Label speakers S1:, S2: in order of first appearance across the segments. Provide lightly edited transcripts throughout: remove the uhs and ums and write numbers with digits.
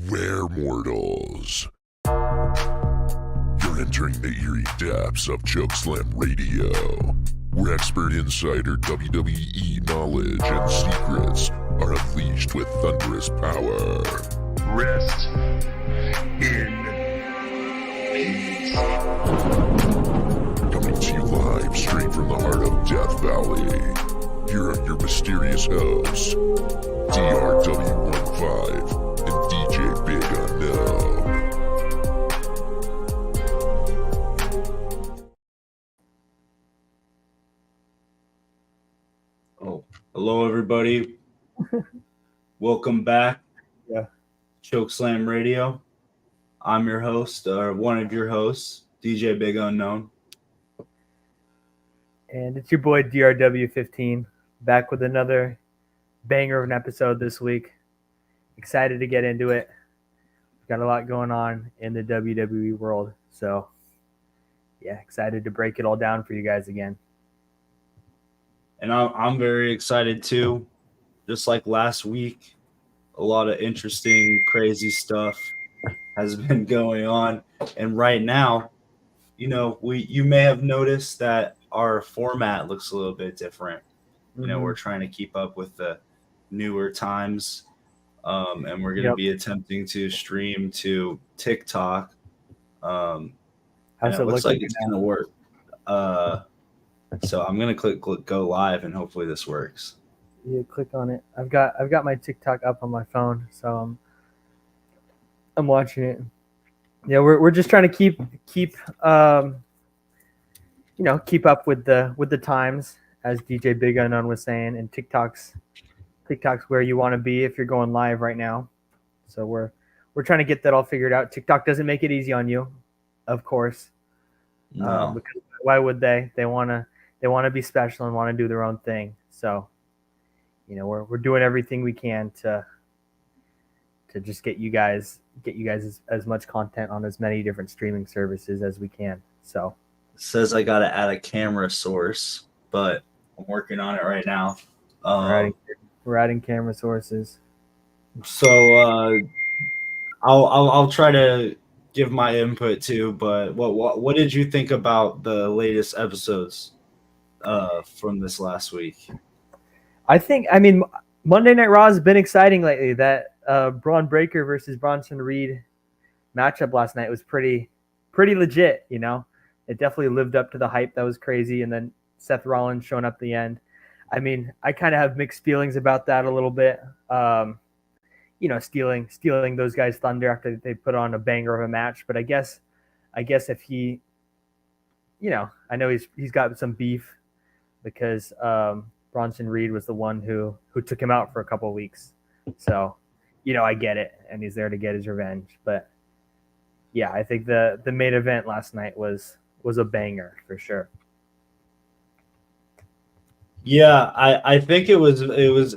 S1: rare mortals. You're entering the eerie depths of Chokeslam Radio, where expert insider WWE knowledge and secrets are unleashed with thunderous power.
S2: Rest in peace.
S1: Coming to you live straight from the heart of Death Valley, here are your mysterious hosts, DRW15 and DJ Big Unknown.
S3: Oh, hello everybody. Welcome back. Chokeslam Radio. I'm your host, or one of your hosts, DJ Big Unknown.
S4: And it's your boy DRW15, back with another banger of an episode this week. Excited to get into it. We've got a lot going on in the WWE world. So, yeah, excited to break it all down for you guys again.
S3: And I'm very excited too. Just like last week, a lot of interesting, crazy stuff has been going on. And right now, you may have noticed that our format looks a little bit different. We're trying to keep up with the newer times, and we're going to be attempting to stream to TikTok.
S4: How's it
S3: looks
S4: looking
S3: like it's going to work. So I'm going to click go live, and hopefully this works.
S4: Yeah, click on it. I've got my TikTok up on my phone, so I'm watching it. Yeah, we're just trying to keep up with the times, as DJ Big Unknown was saying, and TikTok's where you want to be if you're going live right now. So we're trying to get that all figured out. TikTok doesn't make it easy on you, of course.
S3: No.
S4: Because why would they? They want to be special and want to do their own thing. So, we're doing everything we can to just get you guys as much content on as many different streaming services as we can. So
S3: it says I got to add a camera source, but I'm working on it right now.
S4: We're adding camera sources.
S3: So I'll try to give my input too. But what did you think about the latest episodes from this last week?
S4: I mean, Monday Night Raw has been exciting lately. That Braun Breaker versus Bronson Reed matchup last night was pretty legit. It definitely lived up to the hype. That was crazy. And then Seth Rollins showing up at the end. I mean, I kind of have mixed feelings about that a little bit. Stealing those guys' thunder after they put on a banger of a match. But I guess if he, I know he's got some beef because Bronson Reed was the one who took him out for a couple of weeks. So, I get it, and he's there to get his revenge. But yeah, I think the main event last night was a banger for sure.
S3: Yeah, I think it was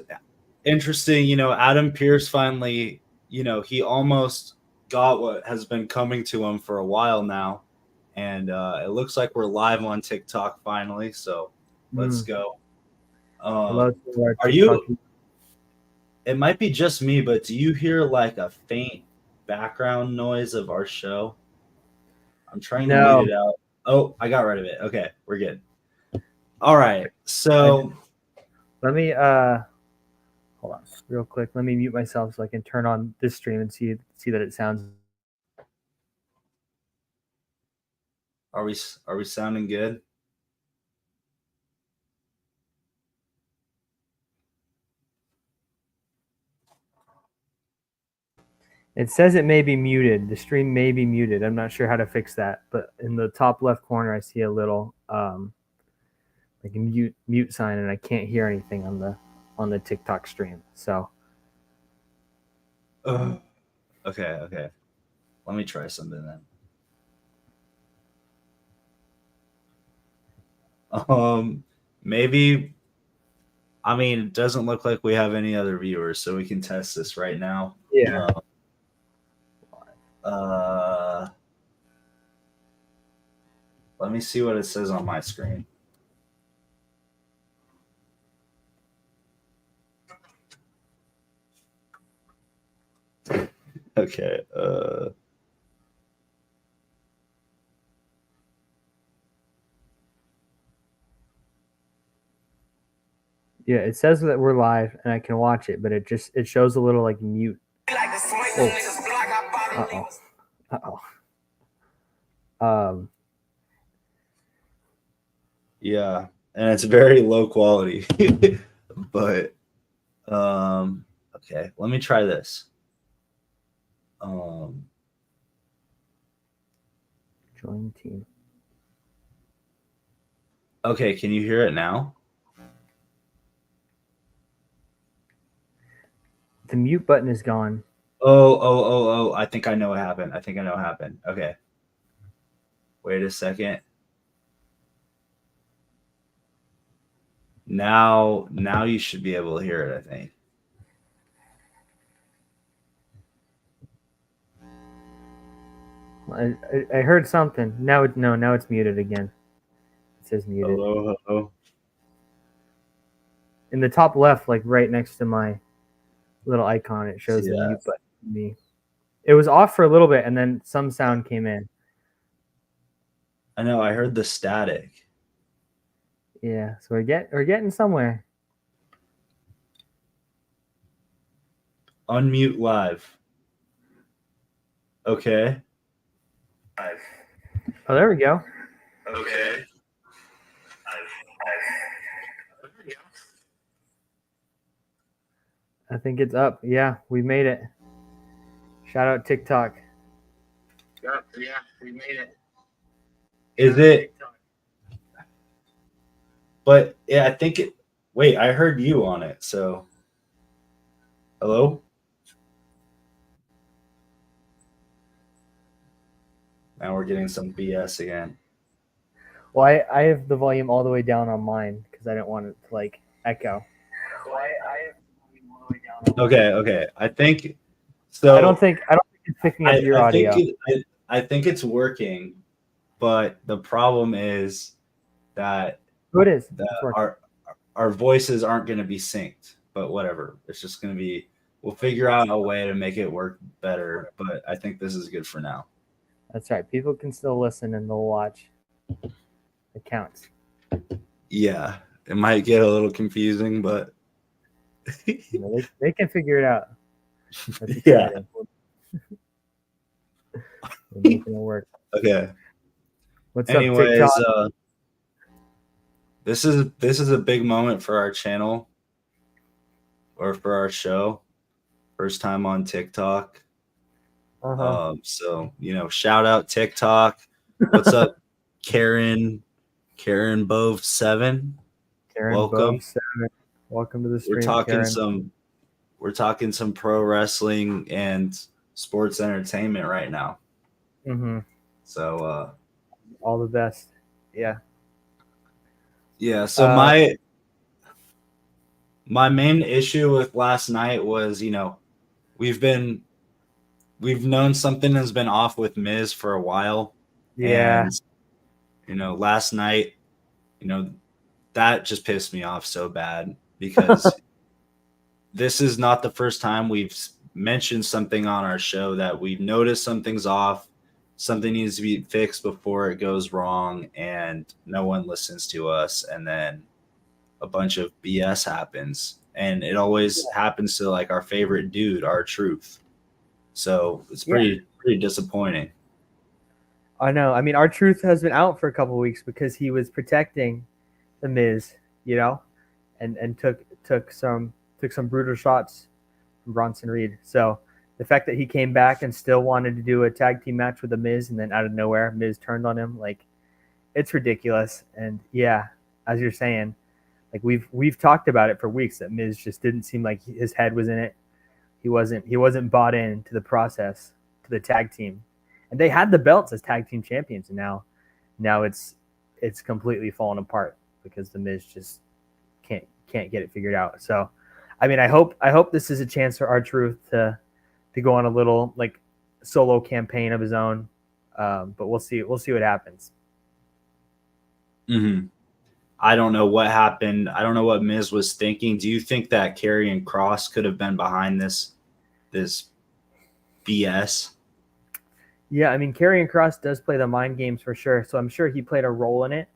S3: interesting. Adam Pearce finally, he almost got what has been coming to him for a while now, and it looks like we're live on TikTok finally. So let's go. Are you? It might be just me, but do you hear like a faint background noise of our show? I'm trying to mute it out. Oh, I got rid of it. Okay, we're good. All right, so
S4: let me hold on real quick. Let me mute myself so I can turn on this stream and see that it sounds.
S3: Are we sounding good?
S4: It says it may be muted. The stream may be muted. I'm not sure how to fix that, but in the top left corner, I see a little like a mute sign, and I can't hear anything on the TikTok stream. So,
S3: okay. Let me try something then. Maybe. I mean, it doesn't look like we have any other viewers, so we can test this right now.
S4: Yeah.
S3: Let me see what it says on my screen. Okay.
S4: Yeah, it says that we're live and I can watch it, but it shows a little like mute. Uh-oh.
S3: Yeah, and it's very low quality. But okay, let me try this.
S4: Join team.
S3: Okay, can you hear it now?
S4: The mute button is gone.
S3: Oh, I think I know what happened. Okay. Wait a second. Now you should be able to hear it, I think.
S4: I heard something. Now it's muted again. It says muted.
S3: Hello.
S4: In the top left, like right next to my little icon, it shows the
S3: Yeah.
S4: mute button to me. It was off for a little bit and then some sound came in.
S3: I know, I heard the static.
S4: Yeah, so we're getting somewhere.
S3: Unmute live. Okay.
S4: Oh, there we go.
S2: Okay.
S4: I think it's up. Yeah, we made it. Shout out TikTok.
S2: Yeah, we made it.
S3: Is it? But yeah, I think it. Wait, I heard you on it. So, hello. Now we're getting some BS again.
S4: Well, I have the volume all the way down on mine because I don't want it to like echo.
S3: Okay. I think so.
S4: I don't think it's picking up your audio.
S3: I think it's working, but the problem is that
S4: Oh, it is.
S3: our voices aren't going to be synced. But whatever, it's just going to be. We'll figure out a way to make it work better. But I think this is good for now.
S4: That's right. People can still listen and they'll watch. It counts.
S3: Yeah, it might get a little confusing, but
S4: they can figure it out. That's
S3: yeah.
S4: We're making it work.
S3: Okay.
S4: What's
S3: Anyways,
S4: up, TikTok?
S3: This is a big moment for our channel or for our show. First time on TikTok. So shout out TikTok. What's up, Karen Bove 7? Welcome.
S4: Bove 7. Welcome to the stream.
S3: We're talking some pro wrestling and sports entertainment right now.
S4: Mm-hmm.
S3: So
S4: all the best. Yeah.
S3: Yeah. So my main issue with last night was, we've known something has been off with Miz for a while.
S4: Yeah.
S3: And, last night, that just pissed me off so bad because this is not the first time we've mentioned something on our show that we've noticed something's off. Something needs to be fixed before it goes wrong, and no one listens to us. And then a bunch of BS happens, and it always happens to like our favorite dude, R-Truth. So it's pretty disappointing.
S4: I know. I mean, R-Truth has been out for a couple of weeks because he was protecting the Miz, and took some brutal shots from Bronson Reed. So the fact that he came back and still wanted to do a tag team match with the Miz, and then out of nowhere, Miz turned on him, like, it's ridiculous. And yeah, as you're saying, like we've talked about it for weeks that Miz just didn't seem like his head was in it. He wasn't bought in to the process, to the tag team. And they had the belts as tag team champions, and now it's completely fallen apart because the Miz just can't get it figured out. So, I mean, I hope this is a chance for R-Truth to go on a little like solo campaign of his own, but we'll see what happens.
S3: Mm-hmm. I don't know what happened. I don't know what Miz was thinking. Do you think that Karrion Kross could have been behind this BS.
S4: Yeah, I mean, Karrion Kross does play the mind games for sure, so I'm sure he played a role in it.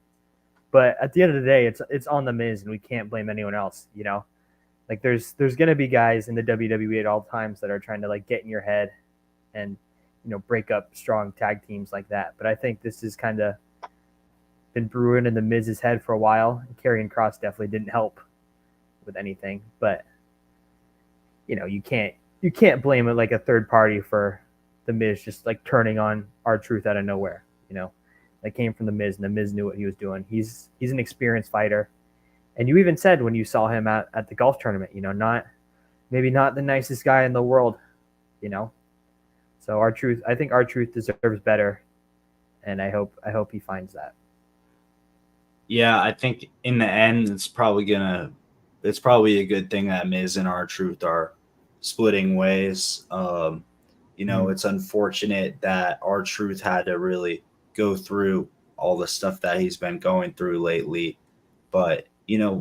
S4: But at the end of the day, it's on the Miz, and we can't blame anyone else. You know, like there's gonna be guys in the WWE at all times that are trying to like get in your head, and break up strong tag teams like that. But I think this has kind of been brewing in the Miz's head for a while. Karrion Kross definitely didn't help with anything, but you can't blame it like a third party for the Miz just like turning on R-Truth out of nowhere. That came from the Miz, and the Miz knew what he was doing. He's an experienced fighter, and you even said when you saw him at the golf tournament, maybe not the nicest guy in the world, So R-Truth, I think R-Truth deserves better, and I hope he finds that.
S3: Yeah, I think in the end, it's probably a good thing that Miz and R-Truth are splitting ways. It's unfortunate that R-Truth had to really go through all the stuff that he's been going through lately. But,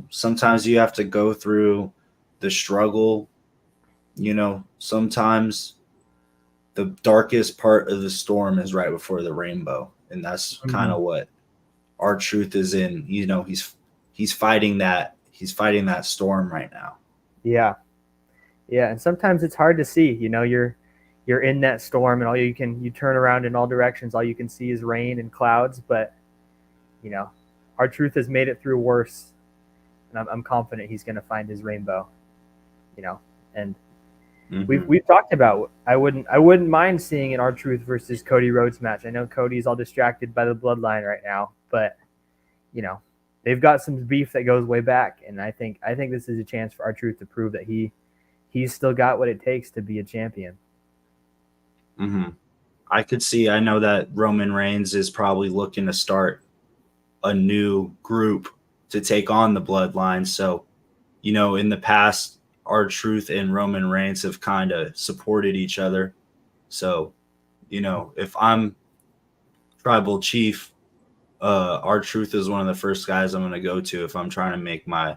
S3: sometimes you have to go through the struggle. Sometimes the darkest part of the storm is right before the rainbow. And that's kind of what R-Truth is in. He's fighting that. He's fighting that storm right now.
S4: Yeah. Yeah. And sometimes it's hard to see, you're in that storm, and you turn around in all directions. All you can see is rain and clouds, but R-Truth has made it through worse, and I'm confident he's going to find his rainbow, and we've talked about, I wouldn't mind seeing an R-Truth versus Cody Rhodes match. I know Cody's all distracted by the bloodline right now, but they've got some beef that goes way back, and I think this is a chance for R-Truth to prove that he's still got what it takes to be a champion.
S3: I know that Roman Reigns is probably looking to start a new group to take on the bloodline. So, in the past, R-Truth and Roman Reigns have kind of supported each other. So, if I'm tribal chief, R-Truth is one of the first guys I'm going to go to if I'm trying to make my,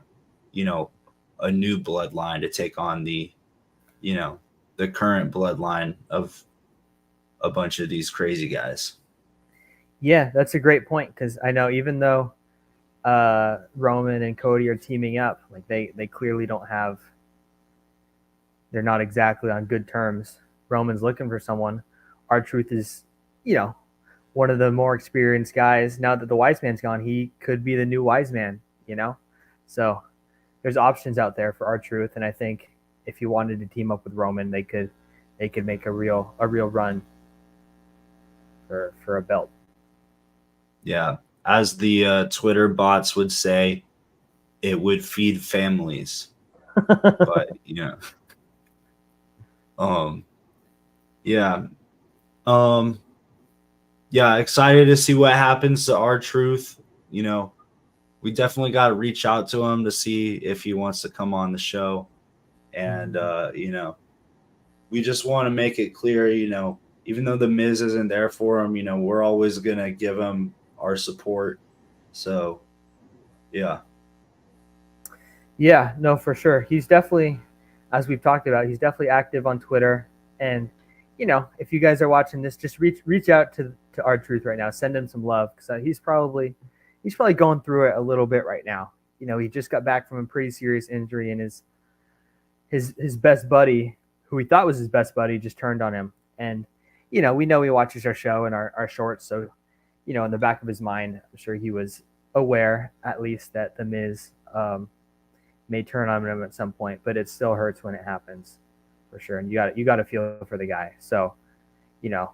S3: a new bloodline to take on the current bloodline of a bunch of these crazy guys.
S4: Yeah, that's a great point, because I know even though Roman and Cody are teaming up, like they clearly they're not exactly on good terms. Roman's looking for someone. R-Truth is, one of the more experienced guys. Now that the wise man's gone, he could be the new wise man, So there's options out there for R-Truth, and I think if he wanted to team up with Roman, they could make a real run for a belt.
S3: Yeah, as the Twitter bots would say, it would feed families. But excited to see what happens to R-Truth. We definitely got to reach out to him to see if he wants to come on the show, and we just want to make it clear, even though the Miz isn't there for him, we're always going to give him our support. So, yeah.
S4: Yeah, no, for sure. He's definitely, as we've talked about, he's definitely active on Twitter. And, if you guys are watching this, just reach out to R-Truth right now. Send him some love, because he's probably going through it a little bit right now. He just got back from a pretty serious injury, and his best buddy, who he thought was his best buddy, just turned on him. And, we know he watches our show and our shorts. So, in the back of his mind, I'm sure he was aware at least that the Miz may turn on him at some point, but it still hurts when it happens, for sure. And you got to feel for the guy. So, if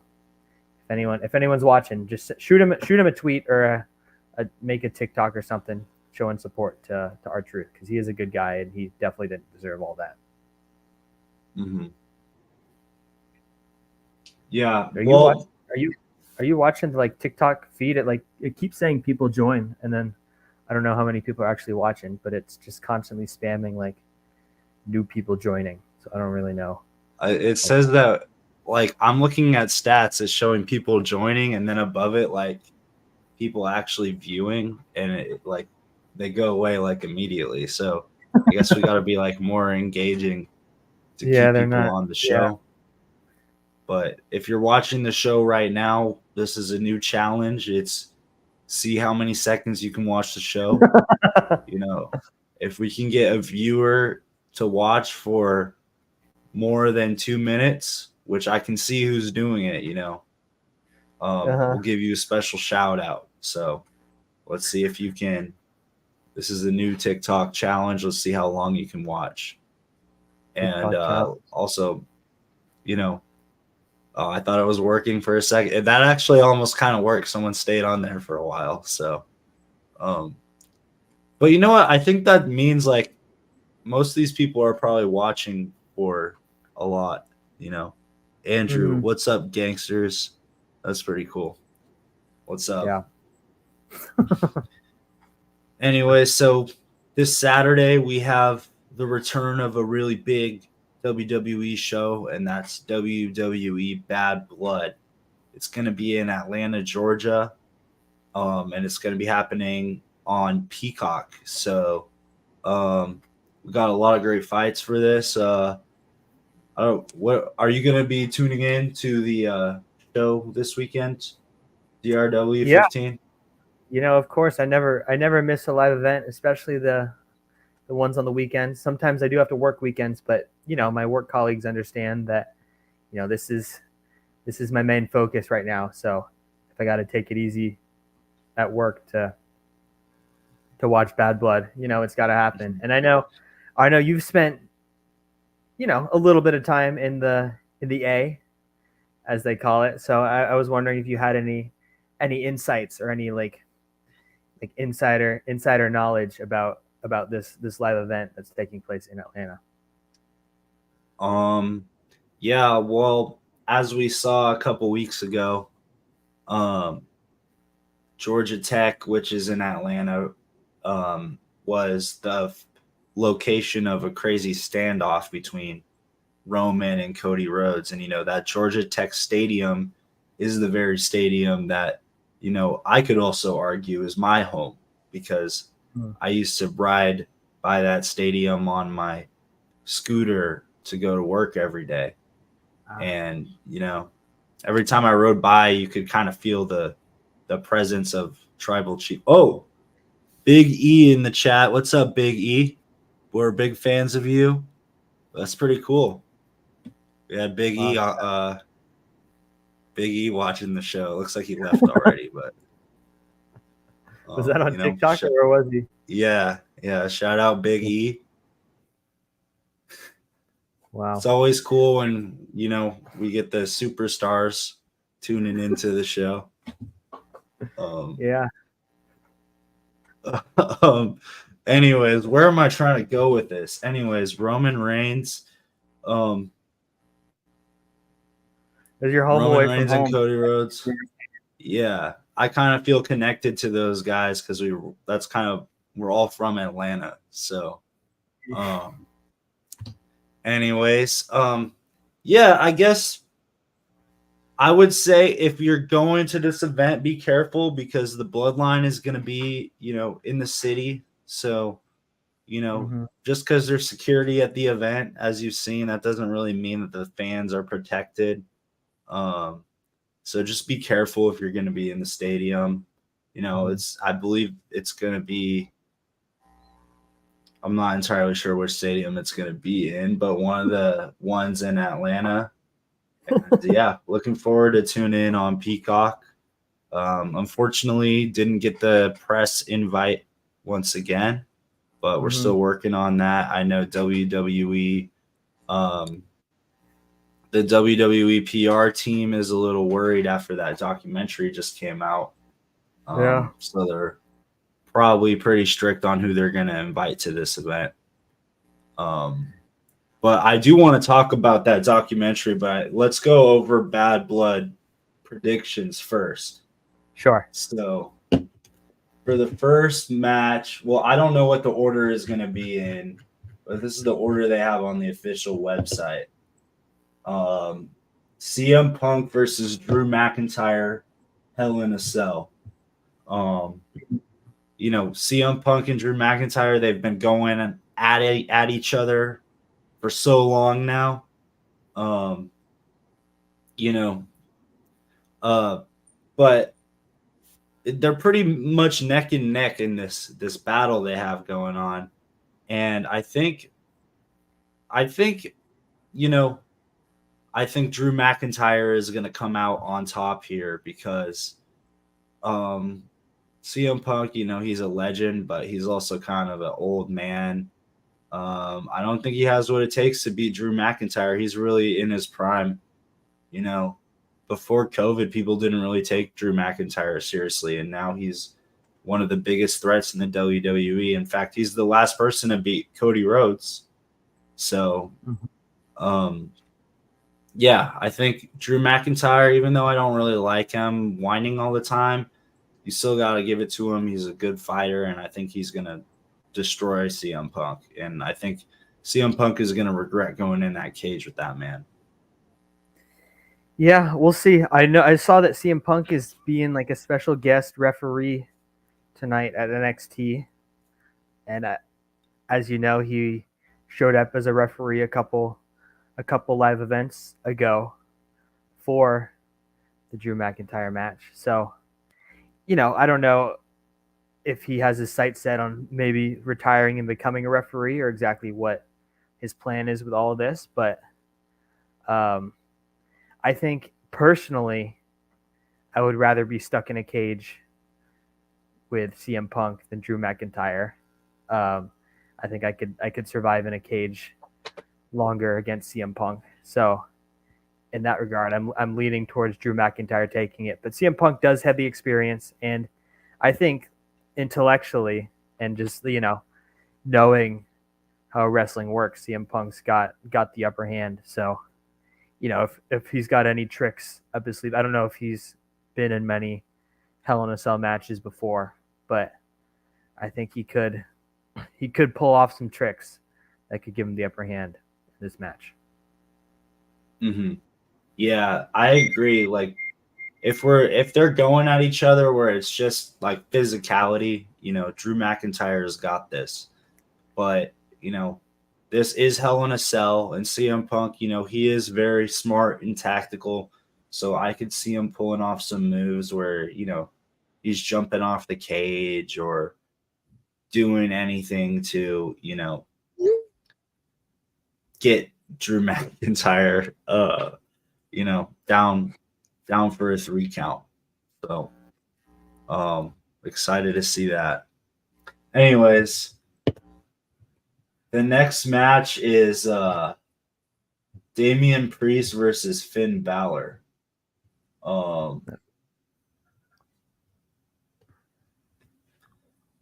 S4: anyone's watching, just shoot him a tweet or make a TikTok or something showing support to R-Truth, because he is a good guy and he definitely didn't deserve all that.
S3: Yeah.
S4: Are you watching like TikTok feed? It keeps saying people join, and then I don't know how many people are actually watching, but it's just constantly spamming like new people joining. So I don't really know.
S3: It says that, like, I'm looking at stats, it's showing people joining, and then above it, like, people actually viewing, and it, like, they go away like immediately. So I guess we got to be like more engaging to keep people on the show. But if you're watching the show right now, this is a new challenge. It's see how many seconds you can watch the show. If we can get a viewer to watch for more than 2 minutes, which I can see who's doing it, we'll give you a special shout out. So let's see if you can. This is a new TikTok challenge. Let's see how long you can watch. And also, I thought it was working for a second. That actually almost kind of worked. Someone stayed on there for a while. So, but you know what? I think that means like most of these people are probably watching for a lot, Andrew, what's up, gangsters? That's pretty cool. What's up?
S4: Yeah.
S3: Anyway, so this Saturday we have the return of a really big WWE show, and that's WWE Bad Blood. It's going to be in Atlanta, Georgia, and it's going to be happening on Peacock. So we got a lot of great fights for this. What are you going to be tuning in to the show this weekend? DRW 15.
S4: Of course, I never miss a live event, especially the ones on the weekends. Sometimes I do have to work weekends, but my work colleagues understand that this is my main focus right now. So if I got to take it easy at work to watch Bad Blood, it's got to happen. And I know you've spent a little bit of time in the A, as they call it. So I was wondering if you had any insights or any like insider knowledge about this live event that's taking place in Atlanta.
S3: Yeah, well, as we saw a couple weeks ago, Georgia Tech, which is in Atlanta, was the location of a crazy standoff between Roman and Cody Rhodes. And that Georgia Tech stadium is the very stadium that I could also argue is my home, because I used to ride by that stadium on my scooter to go to work every day. And, every time I rode by, you could kind of feel the presence of tribal chief. Oh, Big E in the chat. What's up, Big E? We're big fans of you. That's pretty cool. We had Big E watching the show. Looks like he left already, but
S4: was that on TikTok or was he?
S3: Yeah. Shout out Big E.
S4: Wow.
S3: It's always cool when we get the superstars tuning into the show.
S4: Yeah.
S3: Anyways, where am I trying to go with this? Anyways, Roman Reigns.
S4: Is your home
S3: Roman
S4: away
S3: Reigns
S4: from home?
S3: and Cody Rhodes. Yeah, I kind of feel connected to those guys because we're all from Atlanta. So, anyways, yeah, I guess I would say if you're going to this event, be careful because the bloodline is going to be, in the city. So, just because there's security at the event, as you've seen, that doesn't really mean that the fans are protected. So just be careful if you're going to be in the stadium. I believe it's going to be, I'm not entirely sure which stadium it's going to be in, but one of the ones in Atlanta. And yeah, looking forward to tune in on Peacock. Unfortunately, didn't get the press invite once again, but we're still working on that. I know WWE, the WWE PR team is a little worried after that documentary just came out. So they're probably pretty strict on who they're going to invite to this event. But I do want to talk about that documentary, but let's go over Bad Blood predictions first.
S4: Sure.
S3: So for the first match, well, I don't know what the order is going to be in, but this is the order they have on the official website. CM Punk versus Drew McIntyre, Hell in a Cell. CM Punk and Drew McIntyre, they've been going at each other for so long now. you know, but they're pretty much neck and neck in this battle they have going on. And I think, you know, I think Drew McIntyre is going to come out on top here because CM Punk, you know, he's a legend, but he's also kind of an old man. I don't think he has what it takes to beat Drew McIntyre. He's really in his prime. You know, before COVID, people didn't really take Drew McIntyre seriously, and now he's one of the biggest threats in the WWE. In fact, he's the last person to beat Cody Rhodes. So, yeah, I think Drew McIntyre, even though I don't really like him whining all the time, you still got to give it to him. He's a good fighter, and I think he's going to destroy CM Punk. And I think CM Punk is going to regret going in that cage with that man.
S4: Yeah, we'll see. I saw that CM Punk is being like a special guest referee tonight at NXT. And as you know, he showed up as a referee a couple live events ago for the Drew McIntyre match. So, you know, I don't know if he has his sights set on maybe retiring and becoming a referee or exactly what his plan is with all of this. But I think personally, I would rather be stuck in a cage with CM Punk than Drew McIntyre. I think I could survive in a cage longer against CM Punk. So in that regard, I'm leaning towards Drew McIntyre taking it. But CM Punk does have the experience, and I think intellectually and just, you know, knowing how wrestling works, CM Punk's got the upper hand. So, you know, if he's got any tricks up his sleeve, I don't know if he's been in many Hell in a Cell matches before, but I think he could pull off some tricks that could give him the upper hand in this match.
S3: Mm-hmm. Yeah, I agree. Like, if they're going at each other where it's just like physicality, you know, Drew McIntyre's got this. But, you know, this is Hell in a Cell, and CM Punk, you know, he is very smart and tactical. So I could see him pulling off some moves where, you know, he's jumping off the cage or doing anything to, you know, get Drew McIntyre, you know, down for a 3 count. So, excited to see that. Anyways, the next match is Damian Priest versus Finn Balor.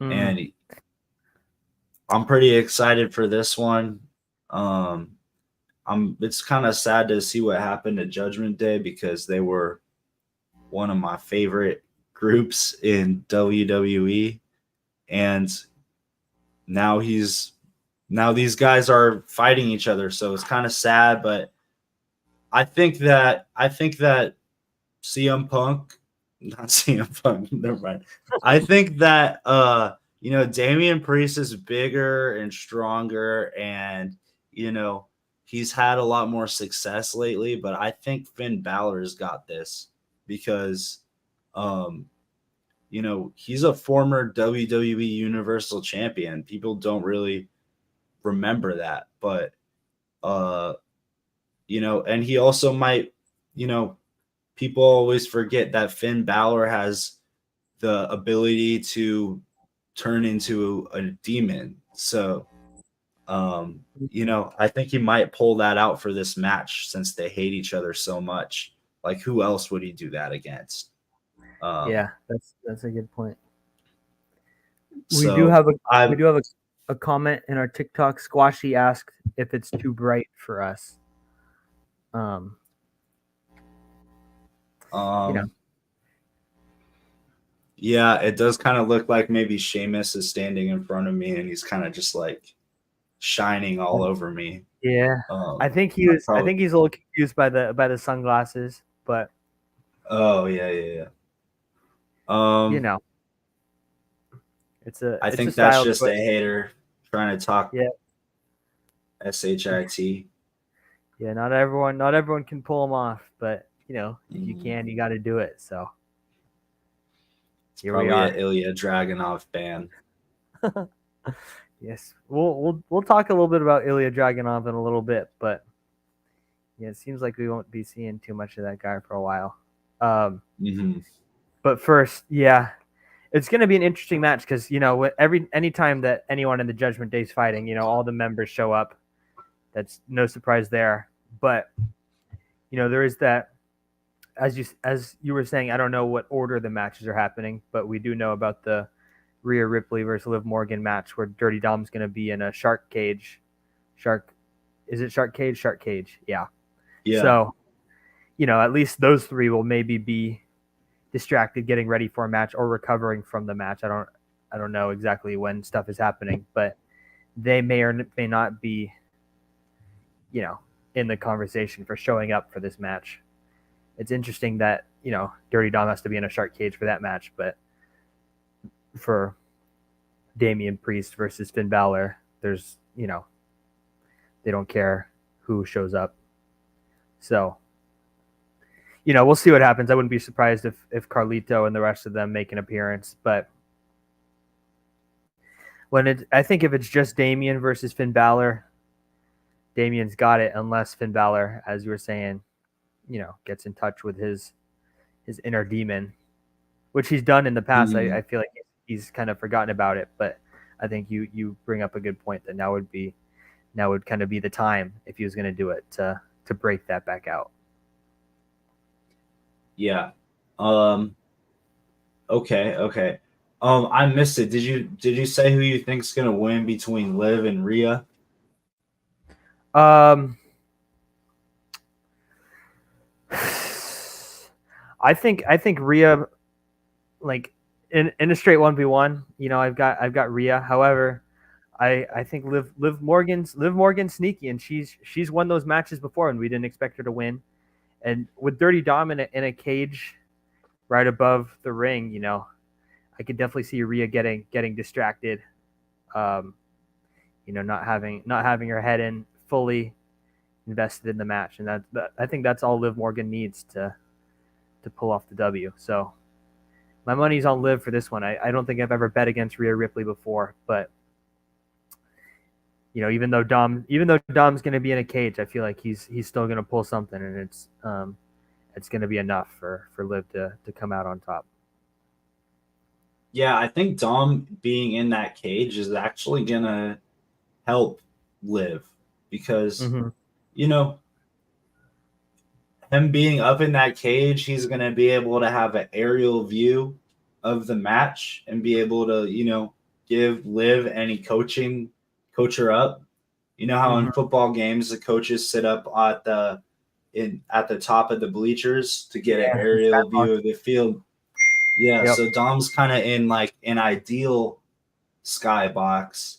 S3: And I'm pretty excited for this one. It's kind of sad to see what happened at Judgment Day because they were one of my favorite groups in WWE, and now these guys are fighting each other, so it's kind of sad. But I think that CM Punk, not CM Punk, never mind. I think that you know, Damian Priest is bigger and stronger, and you know, he's had a lot more success lately. But I think Finn Balor's got this because you know, he's a former WWE Universal Champion. People don't really remember that, but you know, and he also might, you know, people always forget that Finn Balor has the ability to turn into a demon. So you know, I think he might pull that out for this match since they hate each other so much. Like, who else would he do that against?
S4: Yeah, that's a good point.
S3: So
S4: we do have a comment in our TikTok. Squashy asked if it's too bright for us. You know.
S3: Yeah, it does kind of look like maybe Sheamus is standing in front of me and he's kind of just like shining all over me.
S4: Yeah, I think he's a little confused by the sunglasses, but
S3: oh yeah.
S4: You know,
S3: I think that's just a hater trying to talk.
S4: Yeah.
S3: SHIT.
S4: Yeah, not everyone can pull them off, but if you can, you got to do it. So
S3: It's
S4: here we
S3: probably
S4: are.
S3: an Ilya Dragunov ban.
S4: Yes, we'll talk a little bit about Ilya Dragunov in a little bit, but yeah, it seems like we won't be seeing too much of that guy for a while. But first, yeah, it's going to be an interesting match because anytime that anyone in the Judgment Day is fighting, all the members show up. That's no surprise there. But there is that, as you were saying, I don't know what order the matches are happening, but we do know about the Rhea Ripley versus Liv Morgan match where Dirty Dom's going to be in a shark cage. Is it shark cage? Shark cage. Yeah. So, at least those three will maybe be distracted getting ready for a match or recovering from the match. I don't know exactly when stuff is happening, but they may or may not be, in the conversation for showing up for this match. It's interesting that, Dirty Dom has to be in a shark cage for that match, but for Damian Priest versus Finn Balor, there's, they don't care who shows up. So, we'll see what happens. I wouldn't be surprised if Carlito and the rest of them make an appearance, but I think if it's just Damian versus Finn Balor, Damian's got it unless Finn Balor, as you were saying, gets in touch with his inner demon, which he's done in the past. I feel like he's kind of forgotten about it, but I think you bring up a good point that now would kind of be the time if he was going to do it to break that back out.
S3: Yeah. Okay. I missed it. Did you say who you think's gonna win between Liv and Rhea?
S4: I think Rhea, like in a straight 1v1, I've got Rhea. However, I think Liv Morgan's sneaky, and she's won those matches before and we didn't expect her to win. And with Dirty Dom in a cage right above the ring, I could definitely see Rhea getting distracted, not having her head in fully invested in the match, and I think that's all Liv Morgan needs to pull off the W. So my money's on Liv for this one. I don't think I've ever bet against Rhea Ripley before, but even though Dom's going to be in a cage, I feel like he's still going to pull something, and it's going to be enough for Liv to come out on top.
S3: Yeah, I think Dom being in that cage is actually going to help Liv because, him being up in that cage, he's going to be able to have an aerial view of the match and be able to, give Liv any coach her up. You know how in football games the coaches sit up at the top of the bleachers to get an aerial view of the field. Yeah,
S4: Yep.
S3: So Dom's kind of in like an ideal skybox.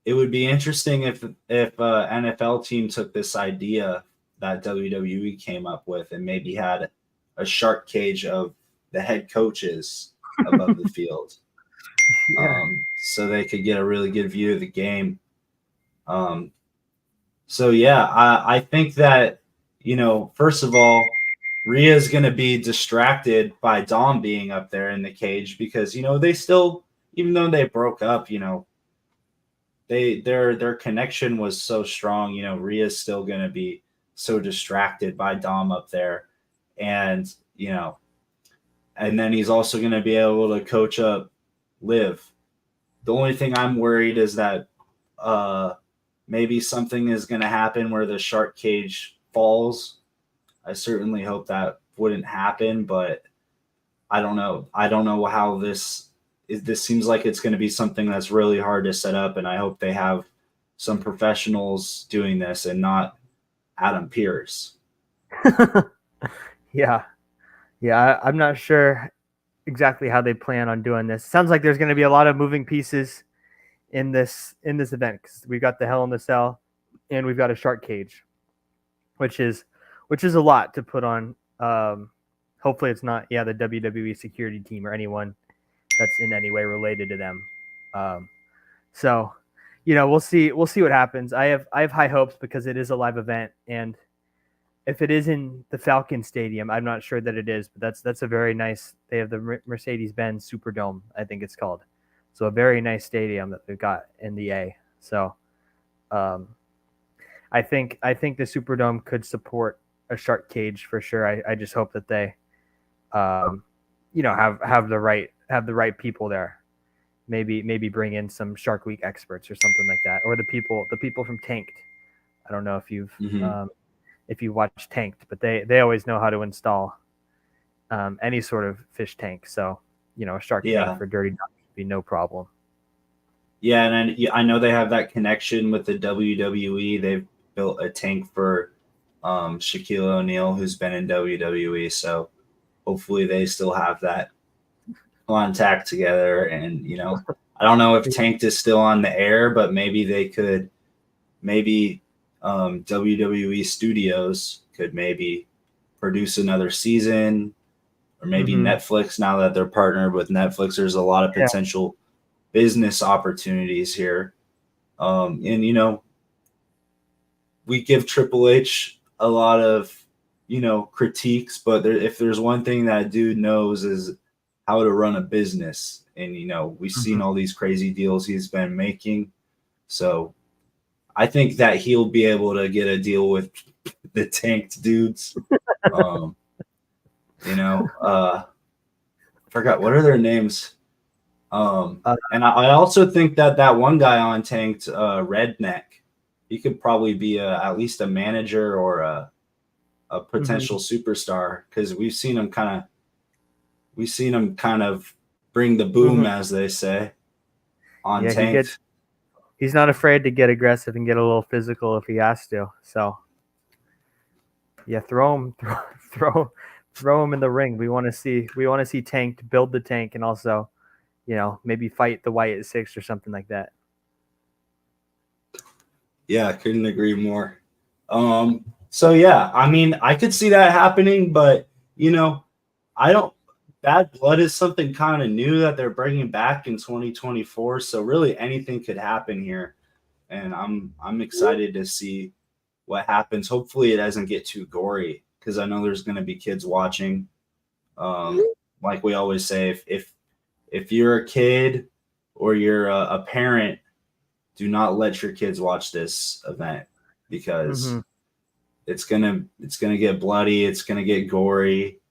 S3: It would be interesting if NFL team took this idea that WWE came up with and maybe had a shark cage of the head coaches above the field.
S4: Yeah.
S3: So they could get a really good view of the game. I think that, first of all, Rhea is going to be distracted by Dom being up there in the cage because, they still, even though they broke up, their connection was so strong. Rhea's still going to be so distracted by Dom up there. And, and then he's also going to be able to coach up Liv. The only thing I'm worried is that maybe something is going to happen where the shark cage falls. I certainly hope that wouldn't happen, but I don't know. I don't know how this seems like it's going to be something that's really hard to set up, and I hope they have some professionals doing this and not Adam Pearce.
S4: Yeah. I'm not sure exactly how they plan on doing this. Sounds like there's going to be a lot of moving pieces in this event because we've got the Hell in the Cell and we've got a shark cage, which is a lot to put on. Hopefully it's not the WWE security team or anyone that's in any way related to them. We'll see what happens. I have high hopes because it is a live event, and if it is in the Falcon Stadium, I'm not sure that it is, but that's a very nice. They have the Mercedes-Benz Superdome, I think it's called. So a very nice stadium that they've got in the A. So I think the Superdome could support a shark cage for sure. I just hope that they have the right people there. Maybe bring in some Shark Week experts or something like that, or the people from Tanked. I don't know if you've if you watch Tanked, but they always know how to install any sort of fish tank. So a shark tank for dirty ducks would be no problem.
S3: Yeah, and I know they have that connection with the WWE. They've built a tank for Shaquille O'Neal, who's been in WWE. So hopefully they still have that contact together. And I don't know if Tanked is still on the air, but maybe they could. Maybe WWE Studios could maybe produce another season, or maybe Netflix. Now that they're partnered with Netflix, there's a lot of potential business opportunities here. And we give Triple H a lot of critiques, but if there's one thing that dude knows is how to run a business. And we've seen all these crazy deals he's been making, so I think that he'll be able to get a deal with the Tanked dudes. Forgot what are their names. And I also think that one guy on Tanked, Redneck, he could probably be at least a manager or a potential superstar, because we've seen him kind of bring the boom, as they say, on Tanked.
S4: He's not afraid to get aggressive and get a little physical if he has to. So, yeah, throw him in the ring. We want to see Tanked build the tank, and also, maybe fight the Wyatt Six or something like that.
S3: Yeah, I couldn't agree more. So yeah, I mean, I could see that happening, but I don't. Bad Blood is something kind of new that they're bringing back in 2024. So really anything could happen here. And I'm excited to see what happens. Hopefully it doesn't get too gory, because I know there's going to be kids watching. Like we always say, if you're a kid or you're a parent, do not let your kids watch this event, because it's gonna get bloody. It's going to get gory.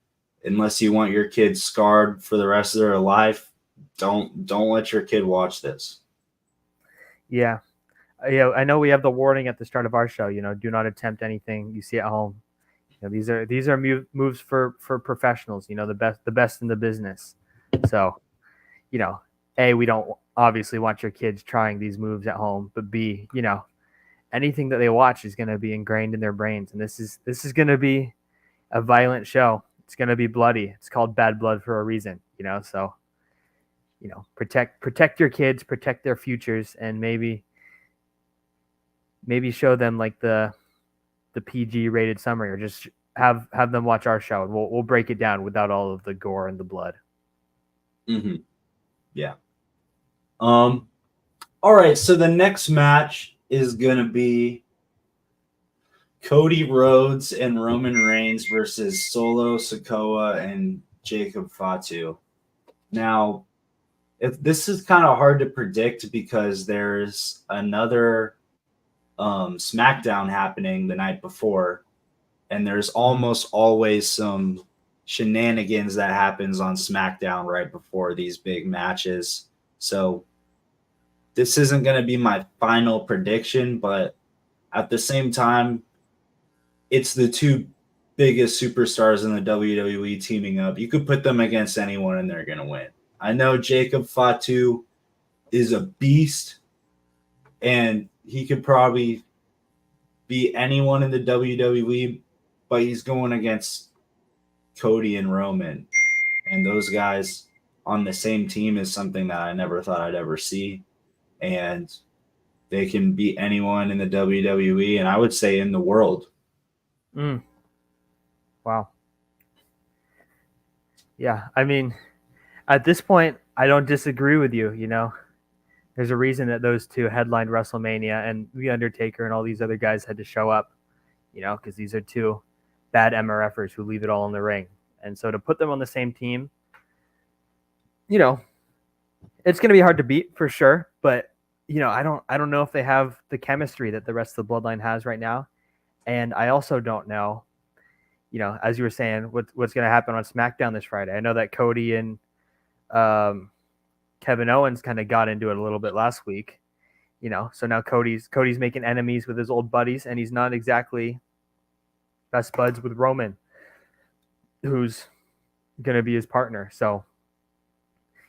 S3: Unless you want your kid scarred for the rest of their life, don't let your kid watch this.
S4: Yeah. I know we have the warning at the start of our show, do not attempt anything you see at home. These are moves for professionals, the best in the business. So, A, we don't obviously want your kids trying these moves at home, but B, anything that they watch is going to be ingrained in their brains. And this is going to be a violent show. It's going to be bloody. It's called Bad Blood for a reason, so, protect your kids, protect their futures, and maybe show them like the PG rated summary, or just have them watch our show, and we'll break it down without all of the gore and the blood.
S3: Yeah. All right. So the next match is going to be Cody Rhodes and Roman Reigns versus Solo Sikoa and Jacob Fatu. Now, this is kind of hard to predict, because there's another SmackDown happening the night before, and there's almost always some shenanigans that happens on SmackDown right before these big matches. So this isn't going to be my final prediction, but at the same time, it's the two biggest superstars in the WWE teaming up. You could put them against anyone and they're going to win. I know Jacob Fatu is a beast, and he could probably beat anyone in the WWE, but he's going against Cody and Roman. And those guys on the same team is something that I never thought I'd ever see. And they can beat anyone in the WWE, and I would say in the world.
S4: Wow. Yeah, I mean, at this point, I don't disagree with you. There's a reason that those two headlined WrestleMania, and The Undertaker and all these other guys had to show up, because these are two bad MRFers who leave it all in the ring. And so to put them on the same team, you know, it's going to be hard to beat for sure. But, you know, I don't know if they have the chemistry that the rest of the Bloodline has right now. And I also don't know, you know, as you were saying, what's going to happen on SmackDown this Friday. I know that Cody and Kevin Owens kind of got into it a little bit last week, you know, so now Cody's making enemies with his old buddies, and he's not exactly best buds with Roman, who's going to be his partner. So,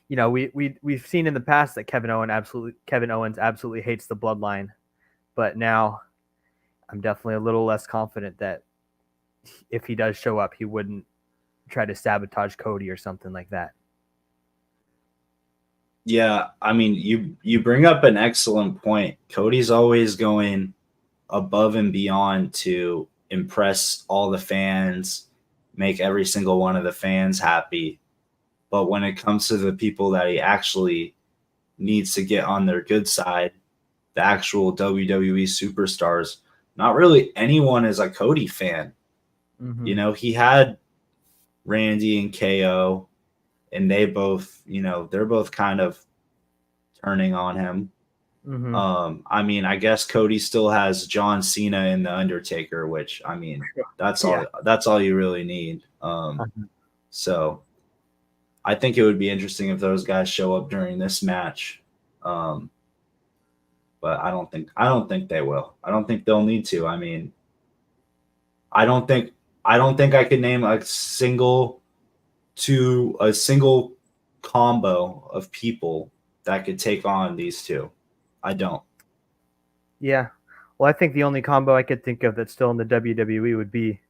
S4: you know, we've seen in the past that Kevin Owens absolutely hates the Bloodline, but now I'm definitely a little less confident that if he does show up, he wouldn't try to sabotage Cody or something like that.
S3: Yeah, I mean, you bring up an excellent point. Cody's always going above and beyond to impress all the fans, make every single one of the fans happy. But when it comes to the people that he actually needs to get on their good side, the actual WWE superstars, not really anyone is a Cody fan.
S4: Mm-hmm.
S3: You know, he had Randy and KO, and they both, you know, they're both kind of turning on him.
S4: Mm-hmm.
S3: I mean, I guess Cody still has John Cena and The Undertaker, which, I mean, that's all you really need. So I think it would be interesting if those guys show up during this match. But I don't think they will. I don't think they'll need to. I mean, I don't think I could name a single combo of people that could take on these two. I don't.
S4: Yeah. Well, I think the only combo I could think of that's still in the WWE would be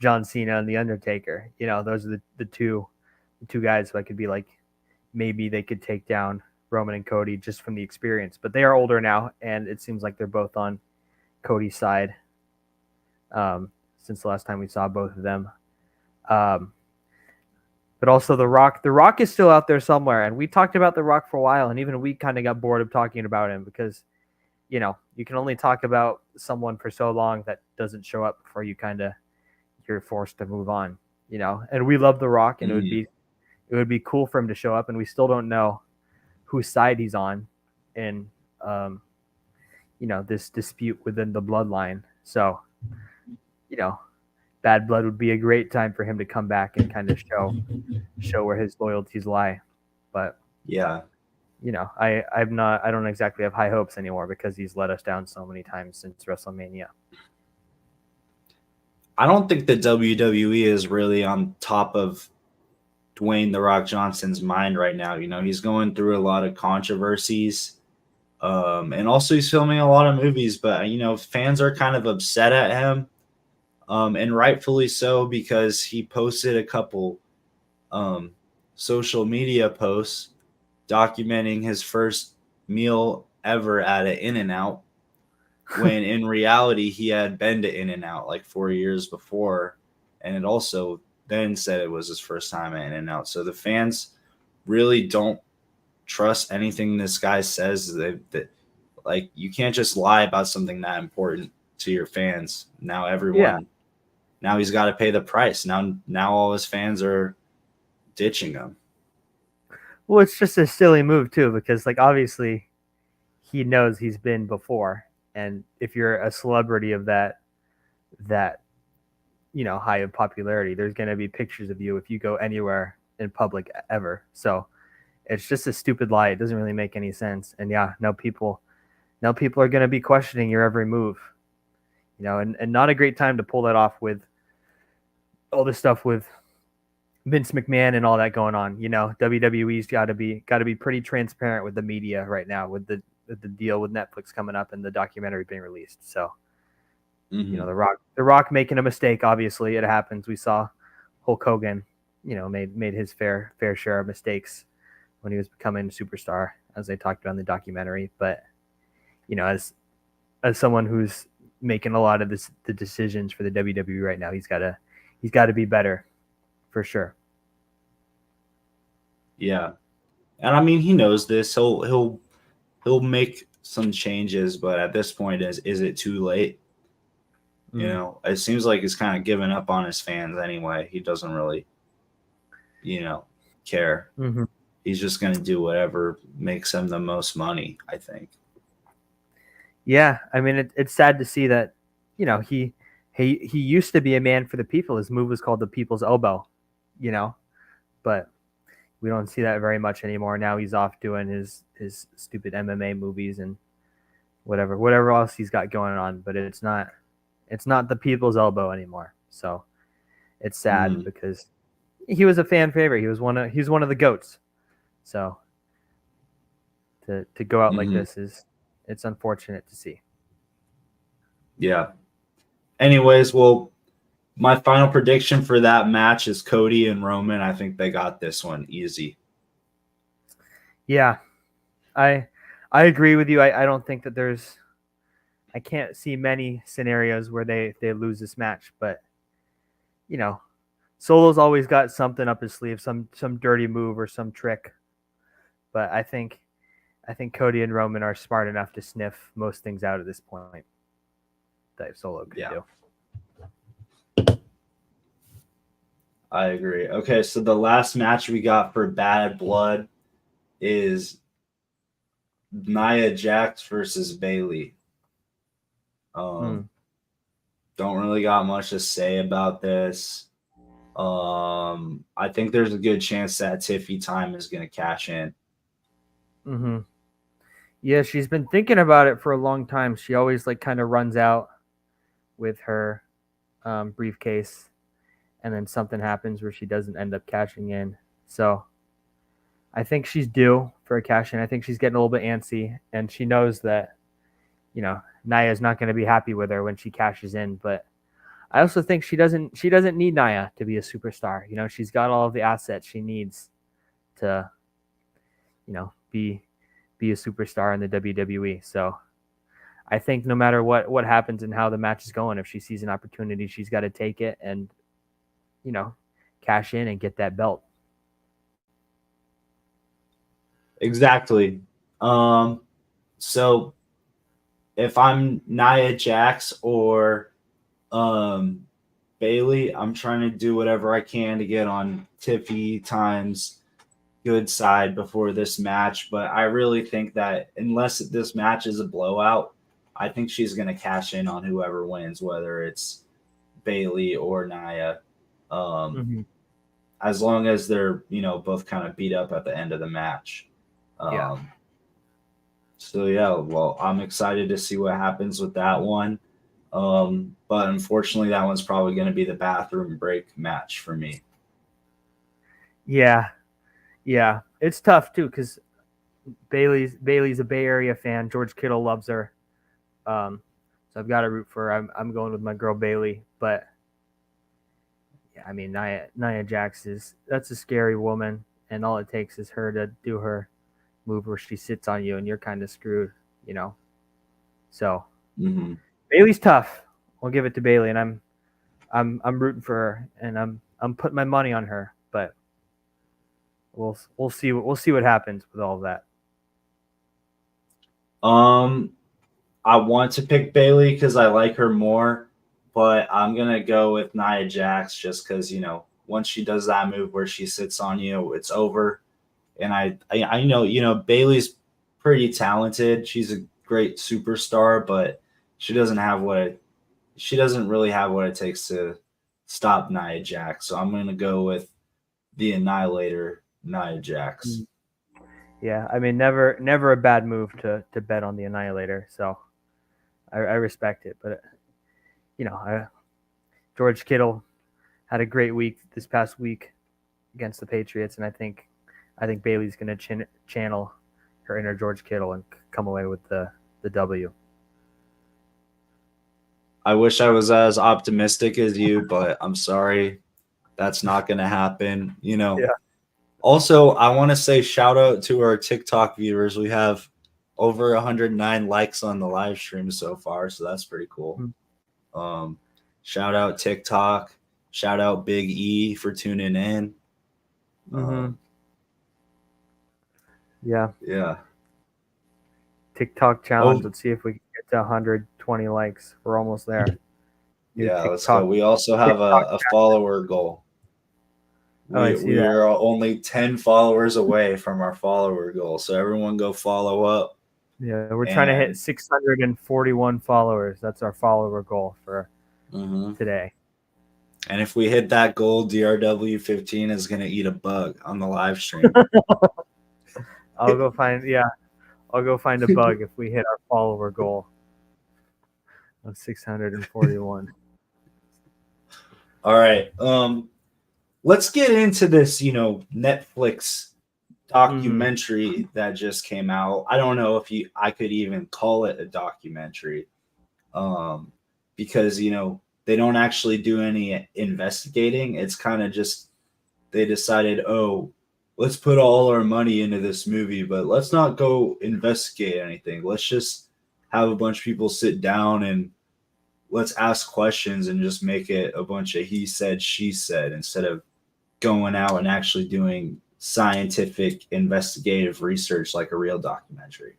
S4: John Cena and The Undertaker. You know, those are the two guys who I could be like, maybe they could take down Roman and Cody just from the experience. But they are older now, and it seems like they're both on Cody's side since the last time we saw both of them. But also The Rock. The Rock is still out there somewhere, and we talked about The Rock for a while, and even we kind of got bored of talking about him because, you know, you can only talk about someone for so long that doesn't show up before you're forced to move on, you know. And we love The Rock, and it would be cool for him to show up, and we still don't know whose side he's on in you know, this dispute within the Bloodline. So, you know, Bad Blood would be a great time for him to come back and kind of show where his loyalties lie. But
S3: yeah,
S4: you know, I don't exactly have high hopes anymore because he's let us down so many times since WrestleMania.
S3: I don't think the WWE is really on top of Dwayne "The Rock" Johnson's mind right now. You know, he's going through a lot of controversies, and also he's filming a lot of movies. But you know, fans are kind of upset at him. And rightfully so, because he posted a couple social media posts documenting his first meal ever at an In-N-Out, when in reality he had been to In-N-Out like 4 years before, and it also then said it was his first time at In-N-Out. So the fans really don't trust anything this guy says. That like, you can't just lie about something that important to your fans. Now Now he's got to pay the price. Now all his fans are ditching him.
S4: Well, it's just a silly move too, because like obviously he knows he's been before, and if you're a celebrity of that you know, high of popularity, there's going to be pictures of you if you go anywhere in public ever. So it's just a stupid lie. It doesn't really make any sense. And yeah, now people are going to be questioning your every move. You know, and not a great time to pull that off with all this stuff with Vince McMahon and all that going on. You know, WWE's got to be pretty transparent with the media right now with the deal with Netflix coming up and the documentary being released. So, you know, the Rock making a mistake. Obviously, it happens. We saw Hulk Hogan, you know, made his fair share of mistakes when he was becoming a superstar, as they talked about in the documentary. But you know, as someone who's making a lot of the decisions for the WWE right now, he's got to be better, for sure.
S3: Yeah, and I mean, he knows this. He'll make some changes, but at this point, is it too late? You know, it seems like he's kind of given up on his fans anyway. He doesn't really, care.
S4: Mm-hmm.
S3: He's just going to do whatever makes him the most money, I think.
S4: Yeah, I mean, it's sad to see that, he used to be a man for the people. His move was called the People's Elbow, but we don't see that very much anymore. Now he's off doing his stupid MMA movies and whatever else he's got going on. But it's not the People's Elbow anymore. So it's sad because he was a fan favorite. He's one of the GOATs. So to go out like this it's unfortunate to see.
S3: Yeah. Anyways, well, my final prediction for that match is Cody and Roman. I think they got this one easy.
S4: Yeah, I agree with you. I don't think that I can't see many scenarios where they lose this match, but Solo's always got something up his sleeve, some dirty move or some trick. But I think Cody and Roman are smart enough to sniff most things out at this point that Solo could do.
S3: I agree. Okay, so the last match we got for Bad Blood is Nia Jax versus Bayley. Don't really got much to say about this. I think there's a good chance that Tiffy Time is going to cash in.
S4: Mm-hmm. Yeah, she's been thinking about it for a long time. She always kind of runs out with her briefcase, and then something happens where she doesn't end up cashing in. So I think she's due for a cash in. I think she's getting a little bit antsy, and she knows that, Nia is not going to be happy with her when she cashes in. But I also think she doesn't need Nia to be a superstar. She's got all of the assets she needs to, be a superstar in the WWE. So I think no matter what happens and how the match is going, if she sees an opportunity, she's got to take it and, cash in and get that belt.
S3: Exactly. So if I'm Nia Jax or Bayley, I'm trying to do whatever I can to get on Tiffy Time's good side before this match. But I really think that unless this match is a blowout, I think she's going to cash in on whoever wins, whether it's Bayley or Nia. As long as they're, both kind of beat up at the end of the match. So, yeah, well, I'm excited to see what happens with that one. But unfortunately, that one's probably going to be the bathroom break match for me.
S4: Yeah. It's tough, too, because Bayley's a Bay Area fan. George Kittle loves her. So I've got to root for her. I'm going with my girl Bayley. But, yeah, I mean, Nia Jax that's a scary woman, and all it takes is her to do her move where she sits on you and you're kind of screwed, So Bayley's tough. I'll give it to Bayley, and I'm rooting for her, and I'm putting my money on her. But we'll see what happens with all of that.
S3: I want to pick Bayley because I like her more, but I'm gonna go with Nia Jax just because once she does that move where she sits on you, it's over. And I know Bayley's pretty talented. She's a great superstar, but she doesn't really have what it takes to stop Nia Jax. So I'm gonna go with the Annihilator, Nia Jax.
S4: Yeah, I mean, never a bad move to bet on the Annihilator. So I respect it, but George Kittle had a great week this past week against the Patriots, and I think Bayley's going to channel her inner George Kittle and come away with the W.
S3: I wish I was as optimistic as you, but I'm sorry, that's not going to happen. Yeah. Also, I want to say shout out to our TikTok viewers. We have over 109 likes on the live stream so far, so that's pretty cool. Shout out TikTok. Shout out Big E for tuning in. Yeah.
S4: TikTok challenge. Let's see if we can get to 120 likes. We're almost there. New
S3: Yeah, let's
S4: TikTok.
S3: go. We also have a follower goal.
S4: Oh, I see
S3: We
S4: that.
S3: are only 10 followers away from our follower goal. So everyone go follow up.
S4: Yeah, we're trying to hit
S3: And
S4: 641 followers. That's our follower goal for
S3: mhm.
S4: today.
S3: And if we hit that goal, DRW15 is going to eat a bug on the live stream.
S4: I'll go find a bug if we hit our follower goal of 641.
S3: All right. Let's get into this, Netflix documentary that just came out. I don't know if I could even call it a documentary. Because, they don't actually do any investigating. It's kind of just they decided, oh, let's put all our money into this movie, but let's not go investigate anything. Let's just have a bunch of people sit down and let's ask questions and just make it a bunch of he said, she said, instead of going out and actually doing scientific investigative research like a real documentary.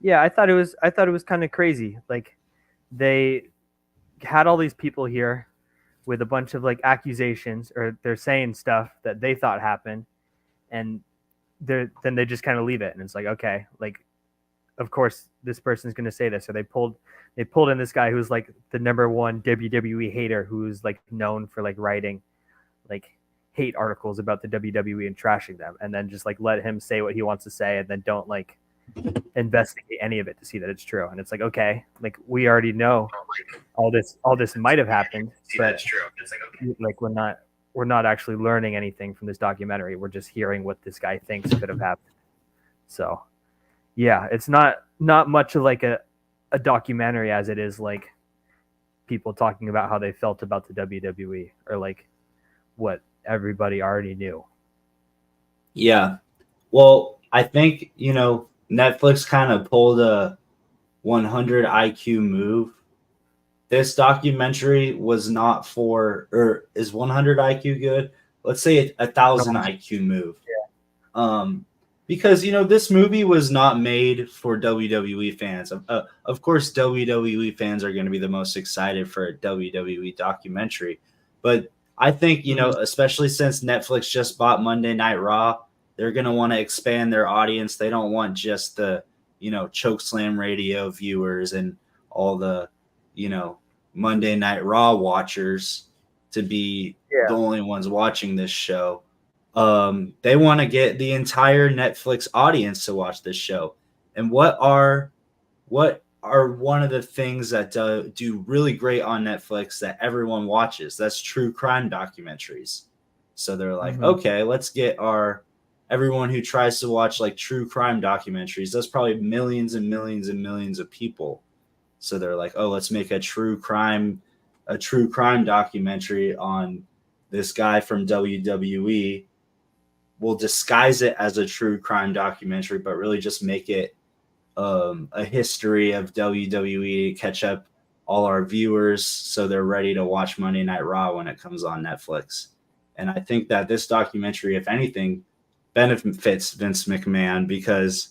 S4: Yeah, I thought it was kind of crazy. Like, they had all these people here with a bunch of like accusations, or they're saying stuff that they thought happened, and then they just kind of leave it, and it's like, okay, like, of course this person's going to say this. So they pulled in this guy who's like the #1 WWE hater, who's like known for like writing like hate articles about the WWE and trashing them, and then just like let him say what he wants to say, and then don't like investigate any of it to see that it's true. And it's like, okay, like, we already know all this might have happened, but
S2: That's true. It's like, okay.
S4: like we're not actually learning anything from this documentary. We're just hearing what this guy thinks could have happened. So yeah, it's not much of like a documentary as it is like people talking about how they felt about the WWE, or like what everybody already knew.
S3: Yeah. Well, I think, Netflix kind of pulled a 100 IQ move. This documentary was not for, or is 100 IQ good? Let's say 1,000 IQ move.
S4: Yeah.
S3: Because, this movie was not made for WWE fans. Of course, WWE fans are going to be the most excited for a WWE documentary. But I think, especially since Netflix just bought Monday Night Raw, they're going to want to expand their audience. They don't want just the, Chokeslam Radio viewers and all the, Monday Night Raw watchers to be the only ones watching this show. They want to get the entire Netflix audience to watch this show. And what are one of the things that do really great on Netflix that everyone watches? That's true crime documentaries. So they're like, okay, let's get everyone who tries to watch like true crime documentaries. That's probably millions and millions and millions of people. So they're like, oh, let's make a true crime documentary on this guy from WWE. We'll disguise it as a true crime documentary, but really just make it a history of WWE to catch up all our viewers so they're ready to watch Monday Night Raw when it comes on Netflix. And I think that this documentary, if anything, benefits Vince McMahon because,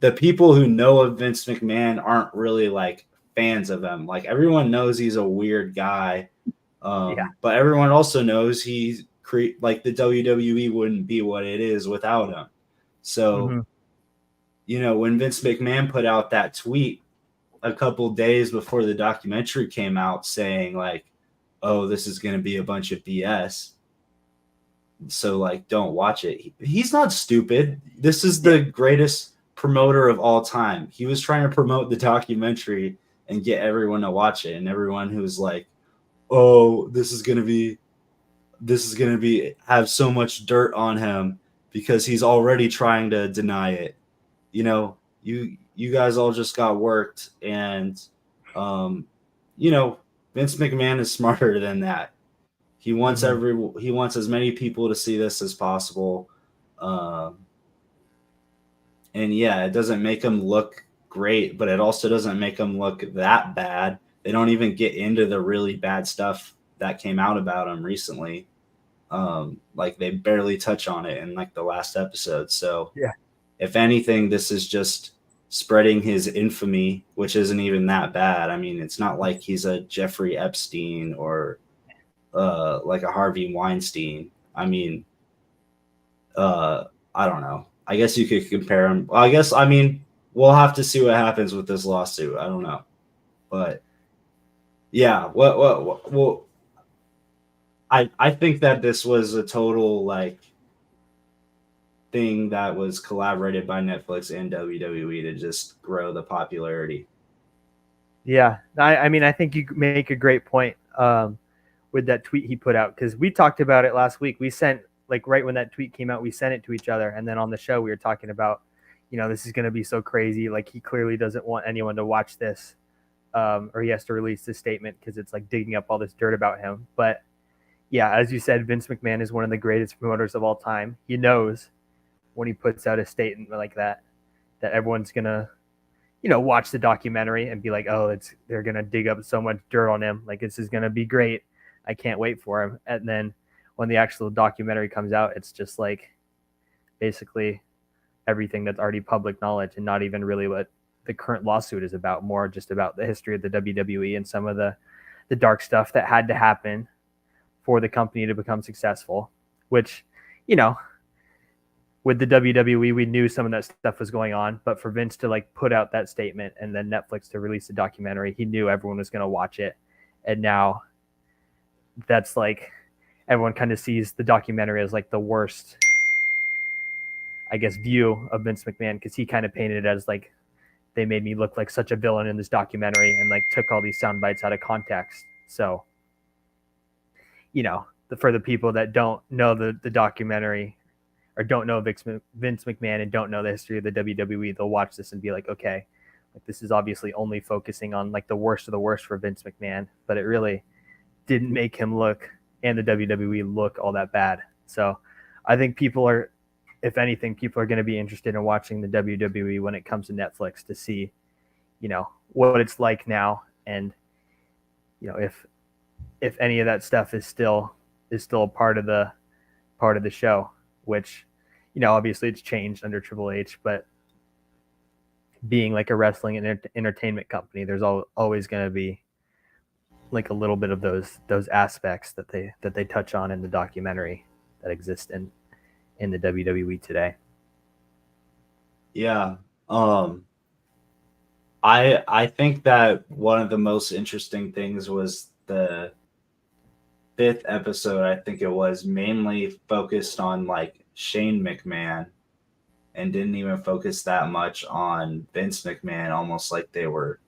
S3: the people who know of Vince McMahon aren't really like fans of him. Like, everyone knows he's a weird guy. But everyone also knows like the WWE wouldn't be what it is without him. So, when Vince McMahon put out that tweet a couple days before the documentary came out saying like, oh, this is going to be a bunch of BS. So like, don't watch it. He's not stupid. This is the greatest promoter of all time. He was trying to promote the documentary and get everyone to watch it. And everyone who's like, oh, this is going to be have so much dirt on him because he's already trying to deny it. You guys all just got worked, and Vince McMahon is smarter than that. He wants he wants as many people to see this as possible. And yeah, it doesn't make him look great, but it also doesn't make him look that bad. They don't even get into the really bad stuff that came out about him recently. Like, they barely touch on it in like the last episode. So
S4: yeah,
S3: if anything, this is just spreading his infamy, which isn't even that bad. I mean, it's not like he's a Jeffrey Epstein or like a Harvey Weinstein. I mean, I don't know. I guess you could compare him. I mean, we'll have to see what happens with this lawsuit. I don't know. But yeah, well, I think that this was a total like thing that was collaborated by Netflix and WWE to just grow the popularity.
S4: Yeah, I mean, I think you make a great point with that tweet he put out, because we talked about it last week. We sent, like, right when that tweet came out, we sent it to each other, and then on the show we were talking about, you know, this is going to be so crazy. Like, he clearly doesn't want anyone to watch this, or he has to release this statement because it's like digging up all this dirt about him. But yeah, as you said, Vince McMahon is one of the greatest promoters of all time. He knows when he puts out a statement like that everyone's gonna, you know, watch the documentary and be like, oh, they're gonna dig up so much dirt on him. Like, this is gonna be great. I can't wait for him. And then when the actual documentary comes out, it's just like basically everything that's already public knowledge, and not even really what the current lawsuit is about, more just about the history of the WWE and some of the dark stuff that had to happen for the company to become successful, which, you know, with the WWE, we knew some of that stuff was going on, but for Vince to like put out that statement and then Netflix to release the documentary, he knew everyone was going to watch it. And now that's like, everyone kind of sees the documentary as like the worst, I guess, view of Vince McMahon, because he kind of painted it as like, they made me look like such a villain in this documentary, and like took all these sound bites out of context. So, you know, for the people that don't know the documentary, or don't know Vince McMahon and don't know the history of the WWE, they'll watch this and be like, okay, like, this is obviously only focusing on like the worst of the worst for Vince McMahon, but it really didn't make him look, and the WWE look, all that bad. So I think if anything, people are going to be interested in watching the WWE when it comes to Netflix, to see, you know, what it's like now, and, you know, if any of that stuff is still a part of the show, which, you know, obviously it's changed under Triple H, but being like a wrestling and entertainment company, there's always going to be like a little bit of those aspects that they touch on in the documentary that exist in the WWE today.
S3: Yeah. I think that one of the most interesting things was the 5th episode. I think it was mainly focused on like Shane McMahon, and didn't even focus that much on Vince McMahon, almost like they were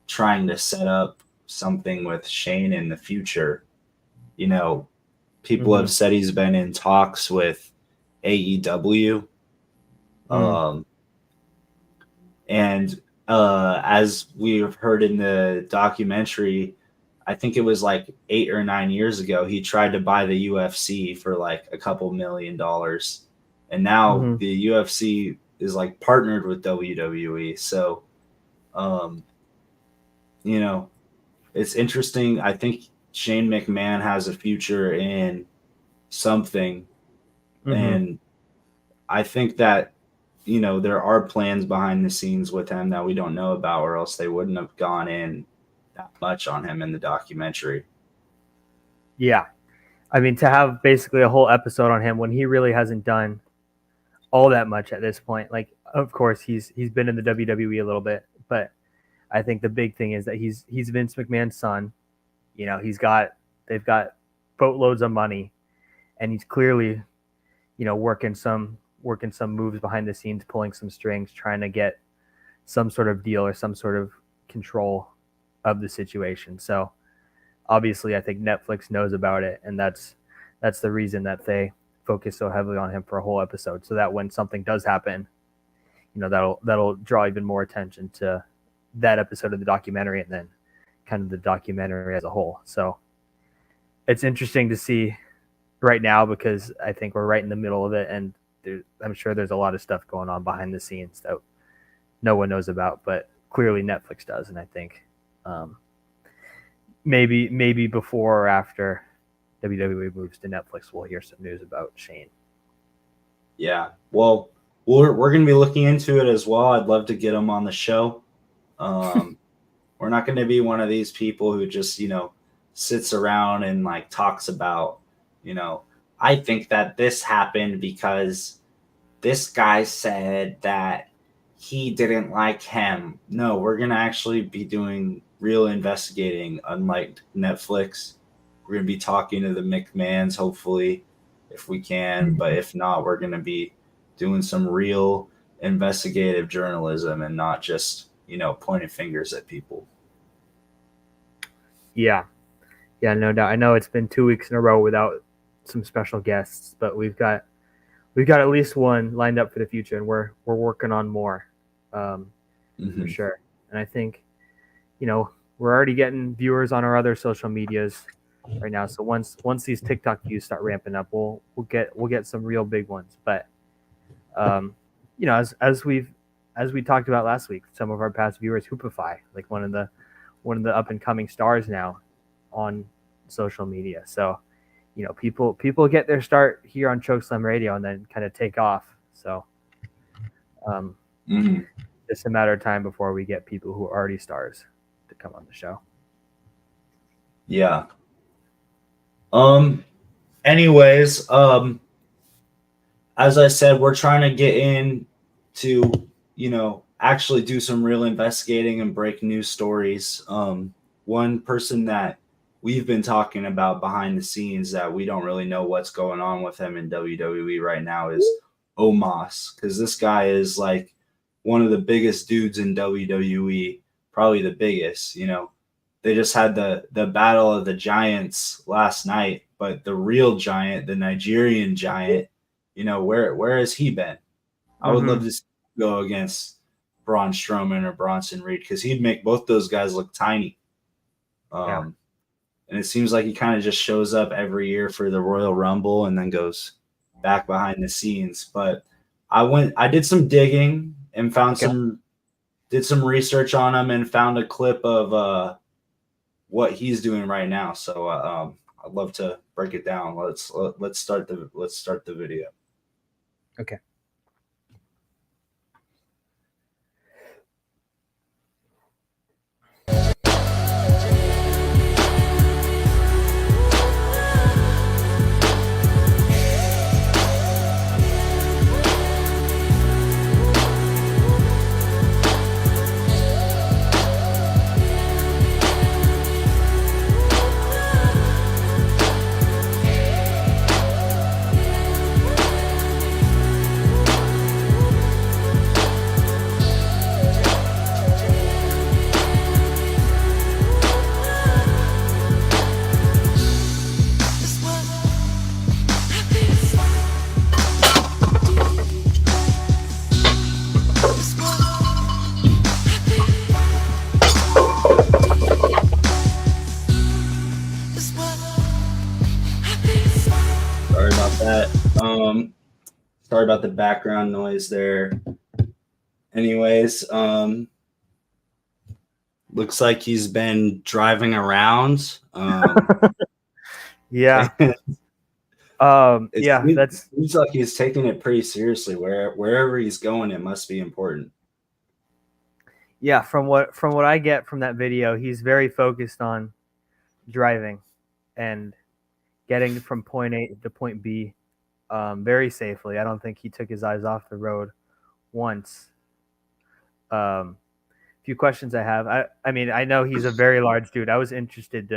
S3: trying to set up something with Shane in the future. You know, people have said he's been in talks with AEW. And as we've heard in the documentary, I think it was like 8 or 9 years ago, he tried to buy the UFC for like a couple $1 million. And now the UFC is like partnered with WWE. So, you know, it's interesting. I think Shane McMahon has a future in something. And I think that, you know, there are plans behind the scenes with him that we don't know about, or else they wouldn't have gone in that much on him in the documentary.
S4: Yeah. I mean, to have basically a whole episode on him when he really hasn't done all that much at this point. Like, of course, he's been in the WWE a little bit, but I think the big thing is that he's Vince McMahon's son. You know, they've got boatloads of money, and he's clearly, you know, working some moves behind the scenes, pulling some strings, trying to get some sort of deal or some sort of control of the situation. So obviously I think Netflix knows about it, and that's the reason that they focus so heavily on him for a whole episode, so that when something does happen, you know, that'll draw even more attention to that episode of the documentary, and then kind of the documentary as a whole. So it's interesting to see right now, because I think we're right in the middle of it, and I'm sure there's a lot of stuff going on behind the scenes that no one knows about, but clearly Netflix does. And I think maybe before or after WWE moves to Netflix, we'll hear some news about Shane.
S3: Yeah. Well, we're going to be looking into it as well. I'd love to get him on the show. We're not going to be one of these people who just, sits around and like talks about, I think that this happened because this guy said that he didn't like him. No, we're going to actually be doing real investigating, unlike Netflix. We're going to be talking to the McMahons, hopefully, if we can. But if not, we're going to be doing some real investigative journalism and not just, pointing fingers at people.
S4: Yeah, no doubt. I know it's been 2 weeks in a row without some special guests, but we've got at least one lined up for the future, and we're working on more, for sure. And I think, we're already getting viewers on our other social medias right now. So once these TikTok views start ramping up, we'll get some real big ones. But as we talked about last week, some of our past viewers, Hoopify, like one of the up and coming stars now on social media. So, people get their start here on Chokeslam Radio and then kind of take off. So, just a matter of time before we get people who are already stars to come on the show.
S3: Yeah. Anyways, as I said, we're trying to get in to, actually do some real investigating and break news stories. One person that we've been talking about behind the scenes that we don't really know what's going on with him in WWE right now is Omos, because this guy is like one of the biggest dudes in WWE, probably the biggest. They just had the Battle of the Giants last night, but the real giant, the Nigerian giant, where has he been? I would love to go against Braun Strowman or Bronson Reed, because he'd make both those guys look tiny. And it seems like he kind of just shows up every year for the Royal Rumble and then goes back behind the scenes. But I did some digging and did some research on him and found a clip of what he's doing right now. So I'd love to break it down. Let's start the video.
S4: Okay.
S3: Sorry about the background noise there. Anyways, looks like he's been driving around.
S4: Yeah.
S3: It seems like he's taking it pretty seriously. Wherever he's going, it must be important.
S4: Yeah, from what I get from that video, he's very focused on driving and getting from point A to point B very safely. I don't think he took his eyes off the road once. Few questions I have. I mean, I know he's a very large dude. I was interested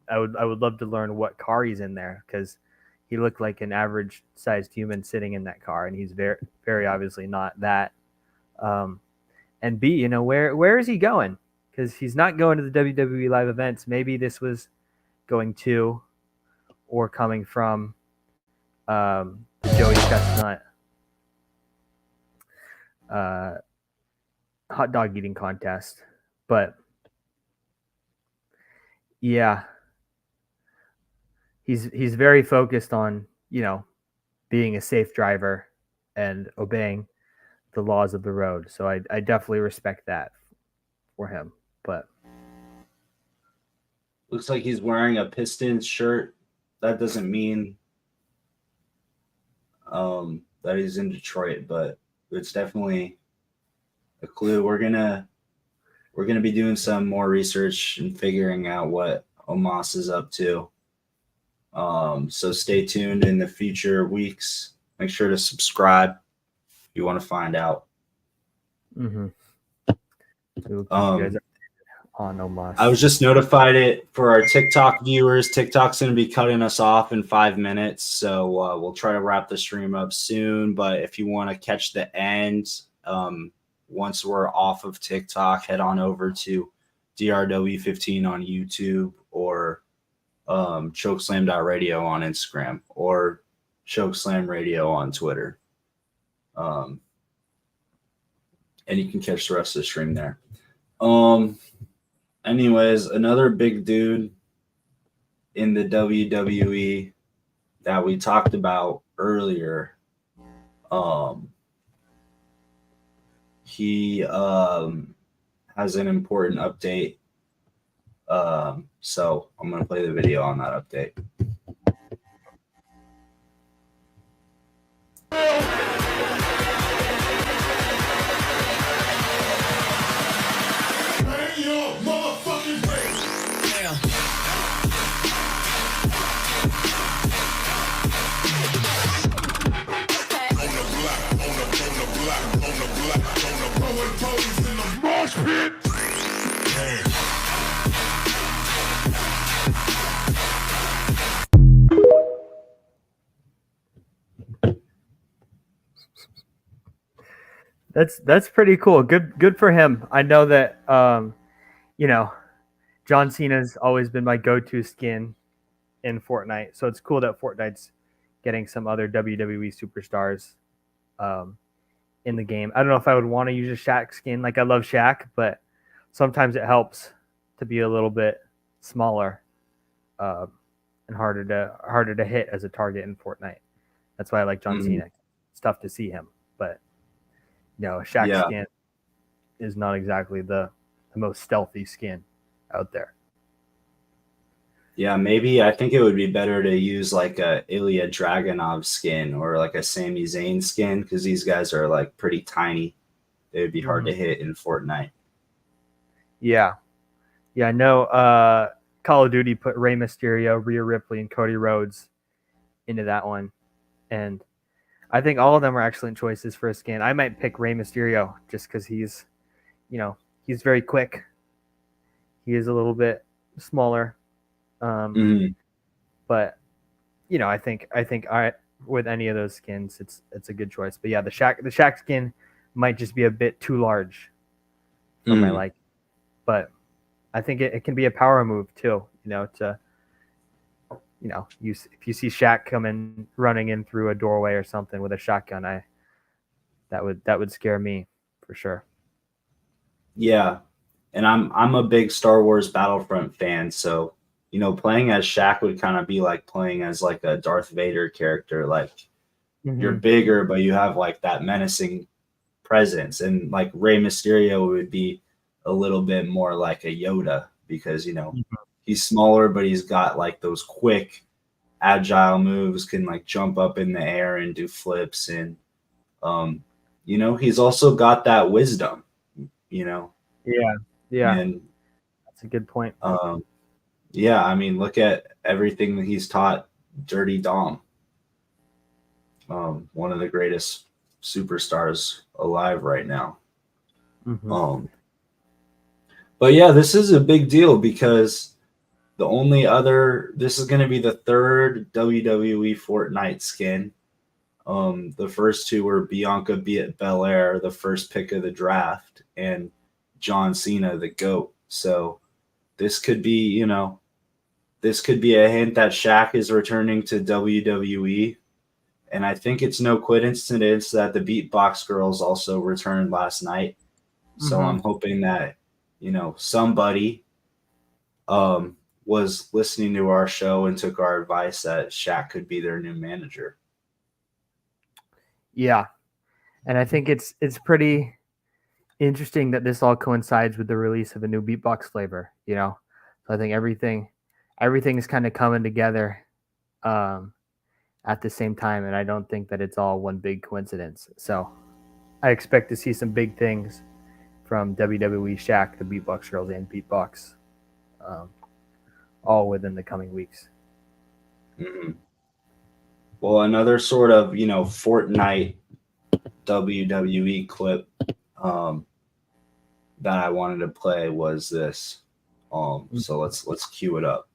S4: I would love to learn what car he's in there, because he looked like an average sized human sitting in that car, and he's very, very obviously not that. And B, where is he going? Because he's not going to the WWE live events. Maybe this was going to or coming from the Joey Chestnut hot dog eating contest. But yeah, he's very focused on, being a safe driver and obeying the laws of the road. So I definitely respect that for him. But
S3: looks like he's wearing a Pistons shirt. That doesn't mean that he's in Detroit, but it's definitely a clue. We're gonna be doing some more research and figuring out what Omos is up to. So stay tuned in the future weeks. Make sure to subscribe if you want to find out.
S4: Mm-hmm. We'll keep you guys updated on Omos.
S3: I was just notified it for our TikTok viewers. TikTok's going to be cutting us off in 5 minutes, so we'll try to wrap the stream up soon. But if you want to catch the end, once we're off of TikTok, head on over to DRW15 on YouTube or Chokeslam.radio on Instagram or Chokeslam Radio on Twitter. And you can catch the rest of the stream there. Anyways, another big dude in the WWE that we talked about earlier. He has an important update. So I'm going to play the video on that update.
S4: That's pretty cool. Good for him. I know that John Cena's always been my go-to skin in Fortnite. So it's cool that Fortnite's getting some other WWE superstars in the game. I don't know if I would want to use a Shaq skin. Like, I love Shaq, but sometimes it helps to be a little bit smaller and harder to hit as a target in Fortnite. That's why I like John Cena. It's tough to see him, but a Shaq skin is not exactly the most stealthy skin out there.
S3: Yeah, maybe I think it would be better to use like a Ilya Dragunov skin or like a Sami Zayn skin because these guys are like pretty tiny. They would be hard to hit in Fortnite.
S4: Yeah, I know Call of Duty put Rey Mysterio, Rhea Ripley, and Cody Rhodes into that one. And I think all of them are excellent choices for a skin. I might pick Rey Mysterio just because he's very quick. He is a little bit smaller. But I think with any of those skins, it's a good choice. But yeah, the Shaq skin might just be a bit too large for my like. But I think it can be a power move too. If you see Shaq running in through a doorway or something with a shotgun, that would scare me for sure.
S3: Yeah, and I'm a big Star Wars Battlefront fan, so playing as Shaq would kind of be like playing as like a Darth Vader character. Like you're bigger, but you have like that menacing presence, and like Rey Mysterio would be a little bit more like a Yoda because he's smaller, but he's got like those quick, agile moves, can like jump up in the air and do flips, and he's also got that wisdom. Yeah,
S4: and that's a good point.
S3: Yeah, I mean, look at everything that he's taught Dirty Dom, one of the greatest superstars alive right now. But yeah, this is a big deal because this is going to be the third WWE Fortnite skin. The first two were Bianca Belair, the first pick of the draft, and John Cena, the GOAT. So this could be, a hint that Shaq is returning to WWE. And I think it's no coincidence that the Beatbox Girls also returned last night. So I'm hoping that, somebody was listening to our show and took our advice that Shaq could be their new manager.
S4: Yeah. And I think it's pretty interesting that this all coincides with the release of a new beatbox flavor, So I think everything is kind of coming together at at the same time, and I don't think that it's all one big coincidence. So I expect to see some big things from WWE, Shaq, the Beatbox Girls, and Beatbox, all within the coming weeks.
S3: Mm-hmm. Well, another sort of, Fortnite WWE clip that I wanted to play was this. So let's cue it up.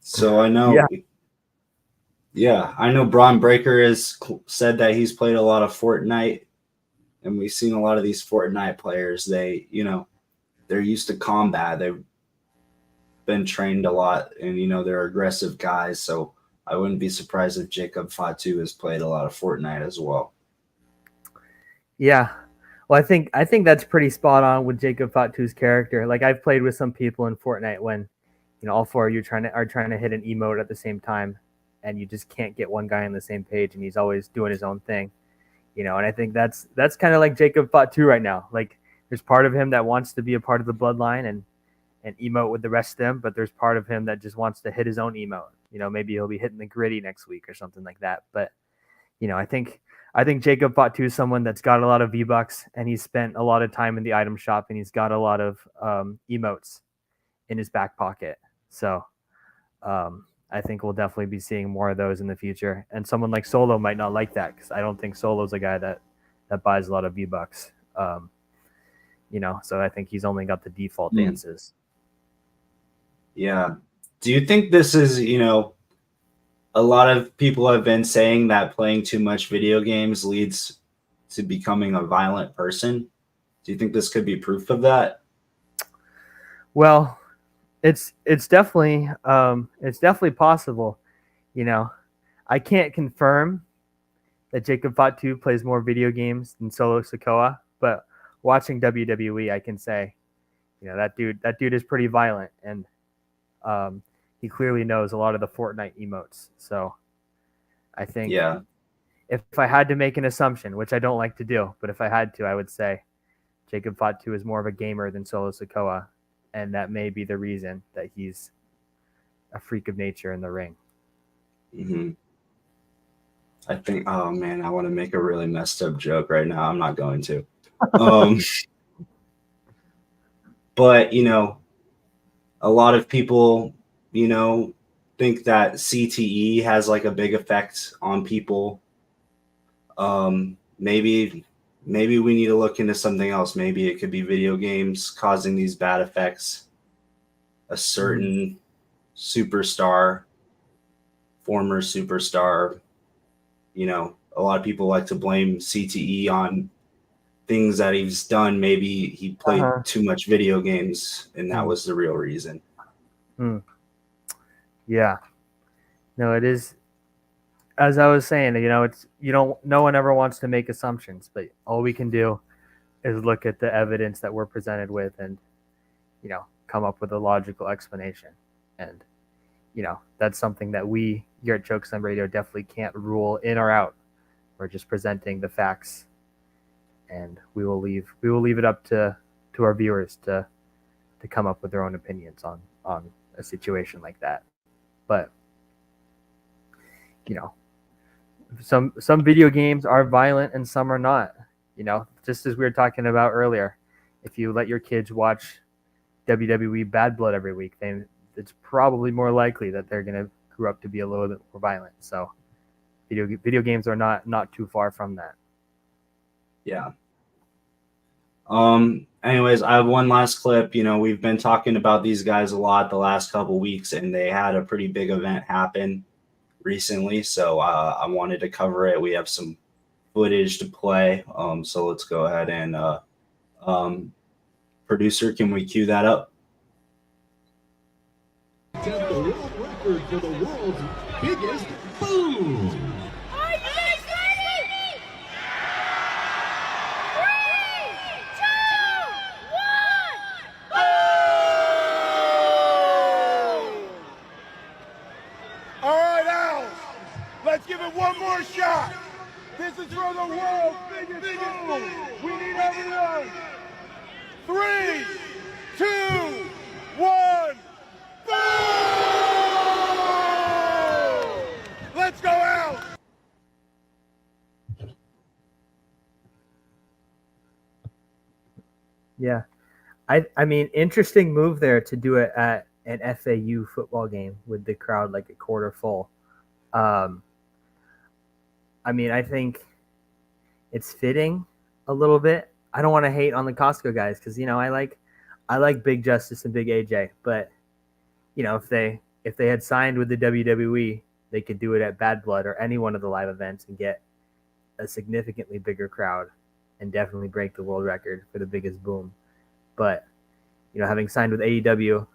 S3: So I know, I know Braun Breaker has said that he's played a lot of Fortnite, and we've seen a lot of these Fortnite players. They, they're used to combat. They've been trained a lot, and they're aggressive guys. So I wouldn't be surprised if Jacob Fatu has played a lot of Fortnite as well.
S4: Yeah. Well, I think that's pretty spot on with Jacob Fatu's character. Like, I've played with some people in Fortnite when, all four of you are trying to hit an emote at the same time, and you just can't get one guy on the same page, and he's always doing his own thing. And I think that's kind of like Jacob Fatu right now. Like, there's part of him that wants to be a part of the bloodline and emote with the rest of them, but there's part of him that just wants to hit his own emote. Maybe he'll be hitting the gritty next week or something like that. But, I think Jacob Fatu is someone that's got a lot of V-Bucks, and he's spent a lot of time in the item shop, and he's got a lot of emotes in his back pocket. So I think we'll definitely be seeing more of those in the future. And someone like Solo might not like that, because I don't think Solo's a guy that buys a lot of V-Bucks. So I think he's only got the default dances.
S3: Yeah. Do you think this is, a lot of people have been saying that playing too much video games leads to becoming a violent person? Do you think this could be proof of that?
S4: Well, it's definitely possible. I can't confirm that Jacob Fatu plays more video games than Solo Sikoa, but watching WWE, I can say, that dude is pretty violent, and he clearly knows a lot of the Fortnite emotes. So I think if I had to make an assumption, which I don't like to do, but if I had to, I would say Jacob Fatu is more of a gamer than Solo Sikoa, and that may be the reason that he's a freak of nature in the ring.
S3: Mm-hmm. I think, oh man, I want to make a really messed up joke right now. I'm not going to. But, a lot of people, think that CTE has like a big effect on people. Maybe we need to look into something else. Maybe it could be video games causing these bad effects. A certain superstar, former superstar, a lot of people like to blame CTE on things that he's done. Maybe he played too much video games, and that was the real reason.
S4: Yeah. No, it is. As I was saying, it's no one ever wants to make assumptions, but all we can do is look at the evidence that we're presented with and, come up with a logical explanation. And, that's something that we here at Chokeslam Radio definitely can't rule in or out. We're just presenting the facts, and we will leave it up to our viewers to come up with their own opinions on a situation like that. But, some video games are violent and some are not. Just as we were talking about earlier, if you let your kids watch WWE Bad Blood every week, then it's probably more likely that they're going to grow up to be a little bit more violent. So video games are not too far from that.
S3: Yeah. Anyways, I have one last clip. We've been talking about these guys a lot the last couple weeks, and they had a pretty big event happen recently. So I wanted to cover it. We have some footage to play. So let's go ahead and producer, can we cue that up?
S5: Set the world record for the world's biggest boom.
S6: Are you guys ready? 3, 2, 1, boom!
S5: All right, Al.
S7: more shot. This is for the world's biggest boom. We need everyone. 3, 2, 1. Boom! Let's go out.
S4: Yeah. I mean, interesting move there to do it at an FAU football game with the crowd like a quarter full. I mean, I think it's fitting a little bit. I don't want to hate on the Costco guys because, you know, I like Big Justice and Big AJ, but, you know, if they had signed with the WWE, they could do it at Bad Blood or any one of the live events and get a significantly bigger crowd and definitely break the world record for the biggest boom. But, you know, having signed with AEW,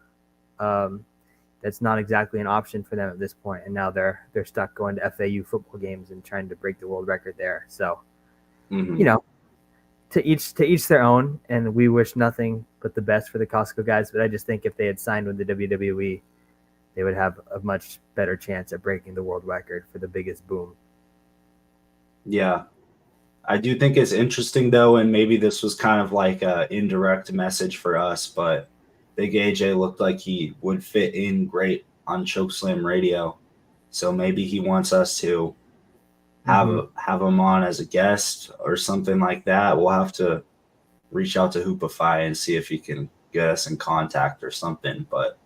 S4: that's not exactly an option for them at this point. And now they're stuck going to FAU football games and trying to break the world record there. So, you know, to each their own. And we wish nothing but the best for the Costco guys. But I just think if they had signed with the WWE, they would have a much better chance at breaking the world record for the biggest boom.
S3: Yeah. I do think it's interesting, though, and maybe this was kind of like an indirect message for us, but Big AJ looked like he would fit in great on Chokeslam Radio. So maybe he wants us to have him on as a guest or something like that. We'll have to reach out to Hoopify and see if he can get us in contact or something. But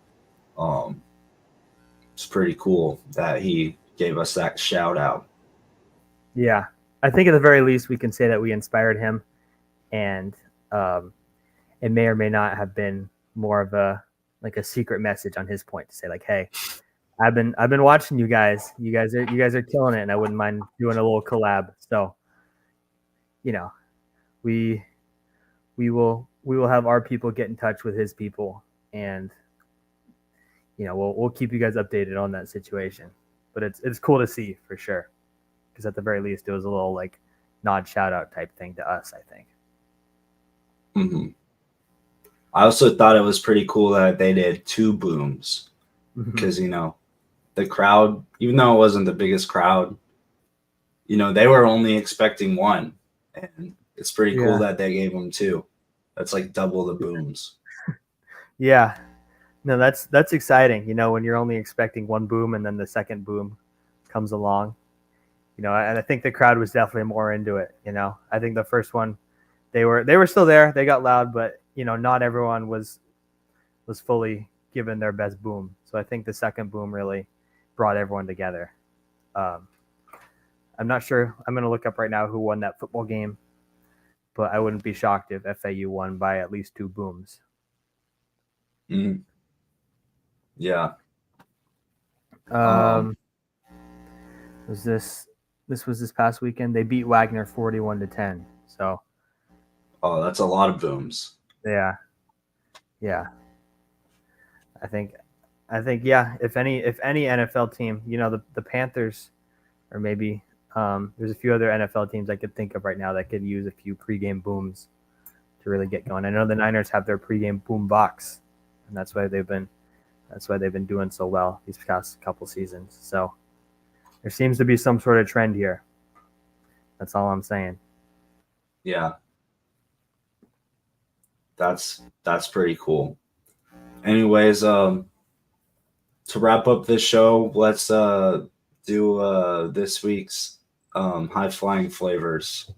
S3: it's pretty cool that he gave us that shout out.
S4: Yeah. I think at the very least we can say that we inspired him, and it may or may not have been more of a secret message on his point to say like, hey, I've been watching you guys. You guys are killing it, and I wouldn't mind doing a little collab. So, you know, we will have our people get in touch with his people, and you know, we'll keep you guys updated on that situation. But it's cool to see for sure. Because at the very least, it was a little like nod shout out type thing to us, I think.
S3: I also thought it was pretty cool that they did 2 booms because, you know, the crowd, even though it wasn't the biggest crowd, you know, they were only expecting 1. And it's pretty cool that they gave them 2. That's like double the booms.
S4: Yeah. No, that's exciting. You know, when you're only expecting 1 boom and then the second boom comes along. You know, and I think the crowd was definitely more into it. You know, I think the first one, they were still there. They got loud, but you know, not everyone was fully given their best boom. So I think the second boom really brought everyone together. I'm not sure. I'm going to look up right now who won that football game, but I wouldn't be shocked if FAU won by at least 2 booms.
S3: Yeah.
S4: This was this past weekend. They beat Wagner 41-10. So,
S3: that's a lot of booms.
S4: Yeah. I think yeah. If any NFL team, you know, the Panthers, or maybe there's a few other NFL teams I could think of right now that could use a few pregame booms to really get going. I know the Niners have their pregame boom box, and that's why they've been doing so well these past couple seasons. So. There seems to be some sort of trend here. That's all I'm saying.
S3: Yeah. That's pretty cool. Anyways, to wrap up this show, let's do this week's high flying flavors.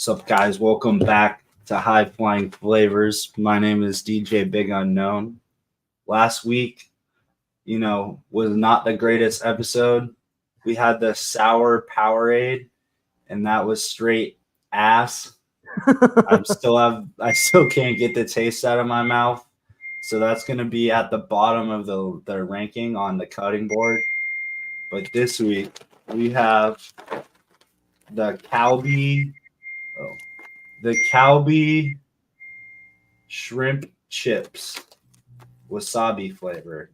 S3: What's up, guys? Welcome back to High Flying Flavors. My name is DJ Big Unknown. Last week, you know, was not the greatest episode. We had the sour Powerade, and that was straight ass. I still can't get the taste out of my mouth. So that's going to be at the bottom of the ranking on the cutting board. But this week, we have the Calbee shrimp chips, wasabi flavor.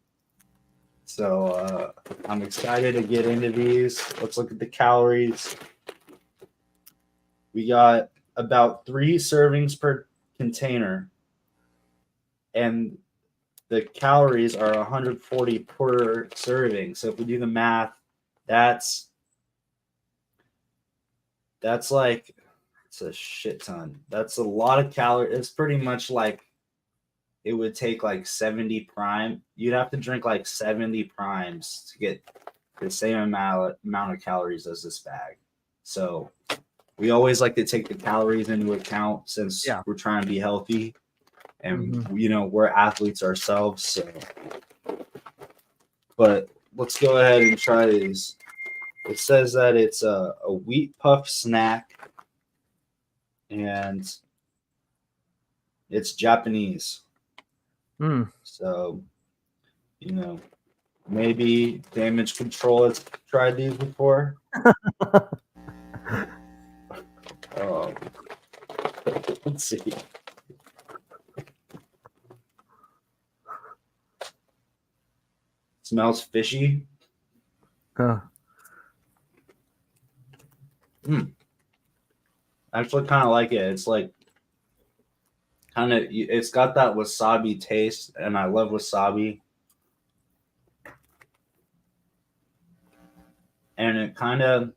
S3: So I'm excited to get into these. Let's look at the calories. we got about 3 servings per container, and the calories are 140 per serving. So if we do the math, that's like, it's a shit ton. That's a lot of calories. It's pretty much like it would take like 70 prime. You'd have to drink like 70 primes to get the same amount of calories as this bag. So we always like to take the calories into account since we're trying to be healthy, and we're athletes ourselves. So, but let's go ahead and try these. It says that it's a wheat puff snack, and it's Japanese. So, maybe Damage Control has tried these before. Let's see. Smells fishy. Actually, kind of like it. It's like it's got that wasabi taste, and I love wasabi. And it kind of,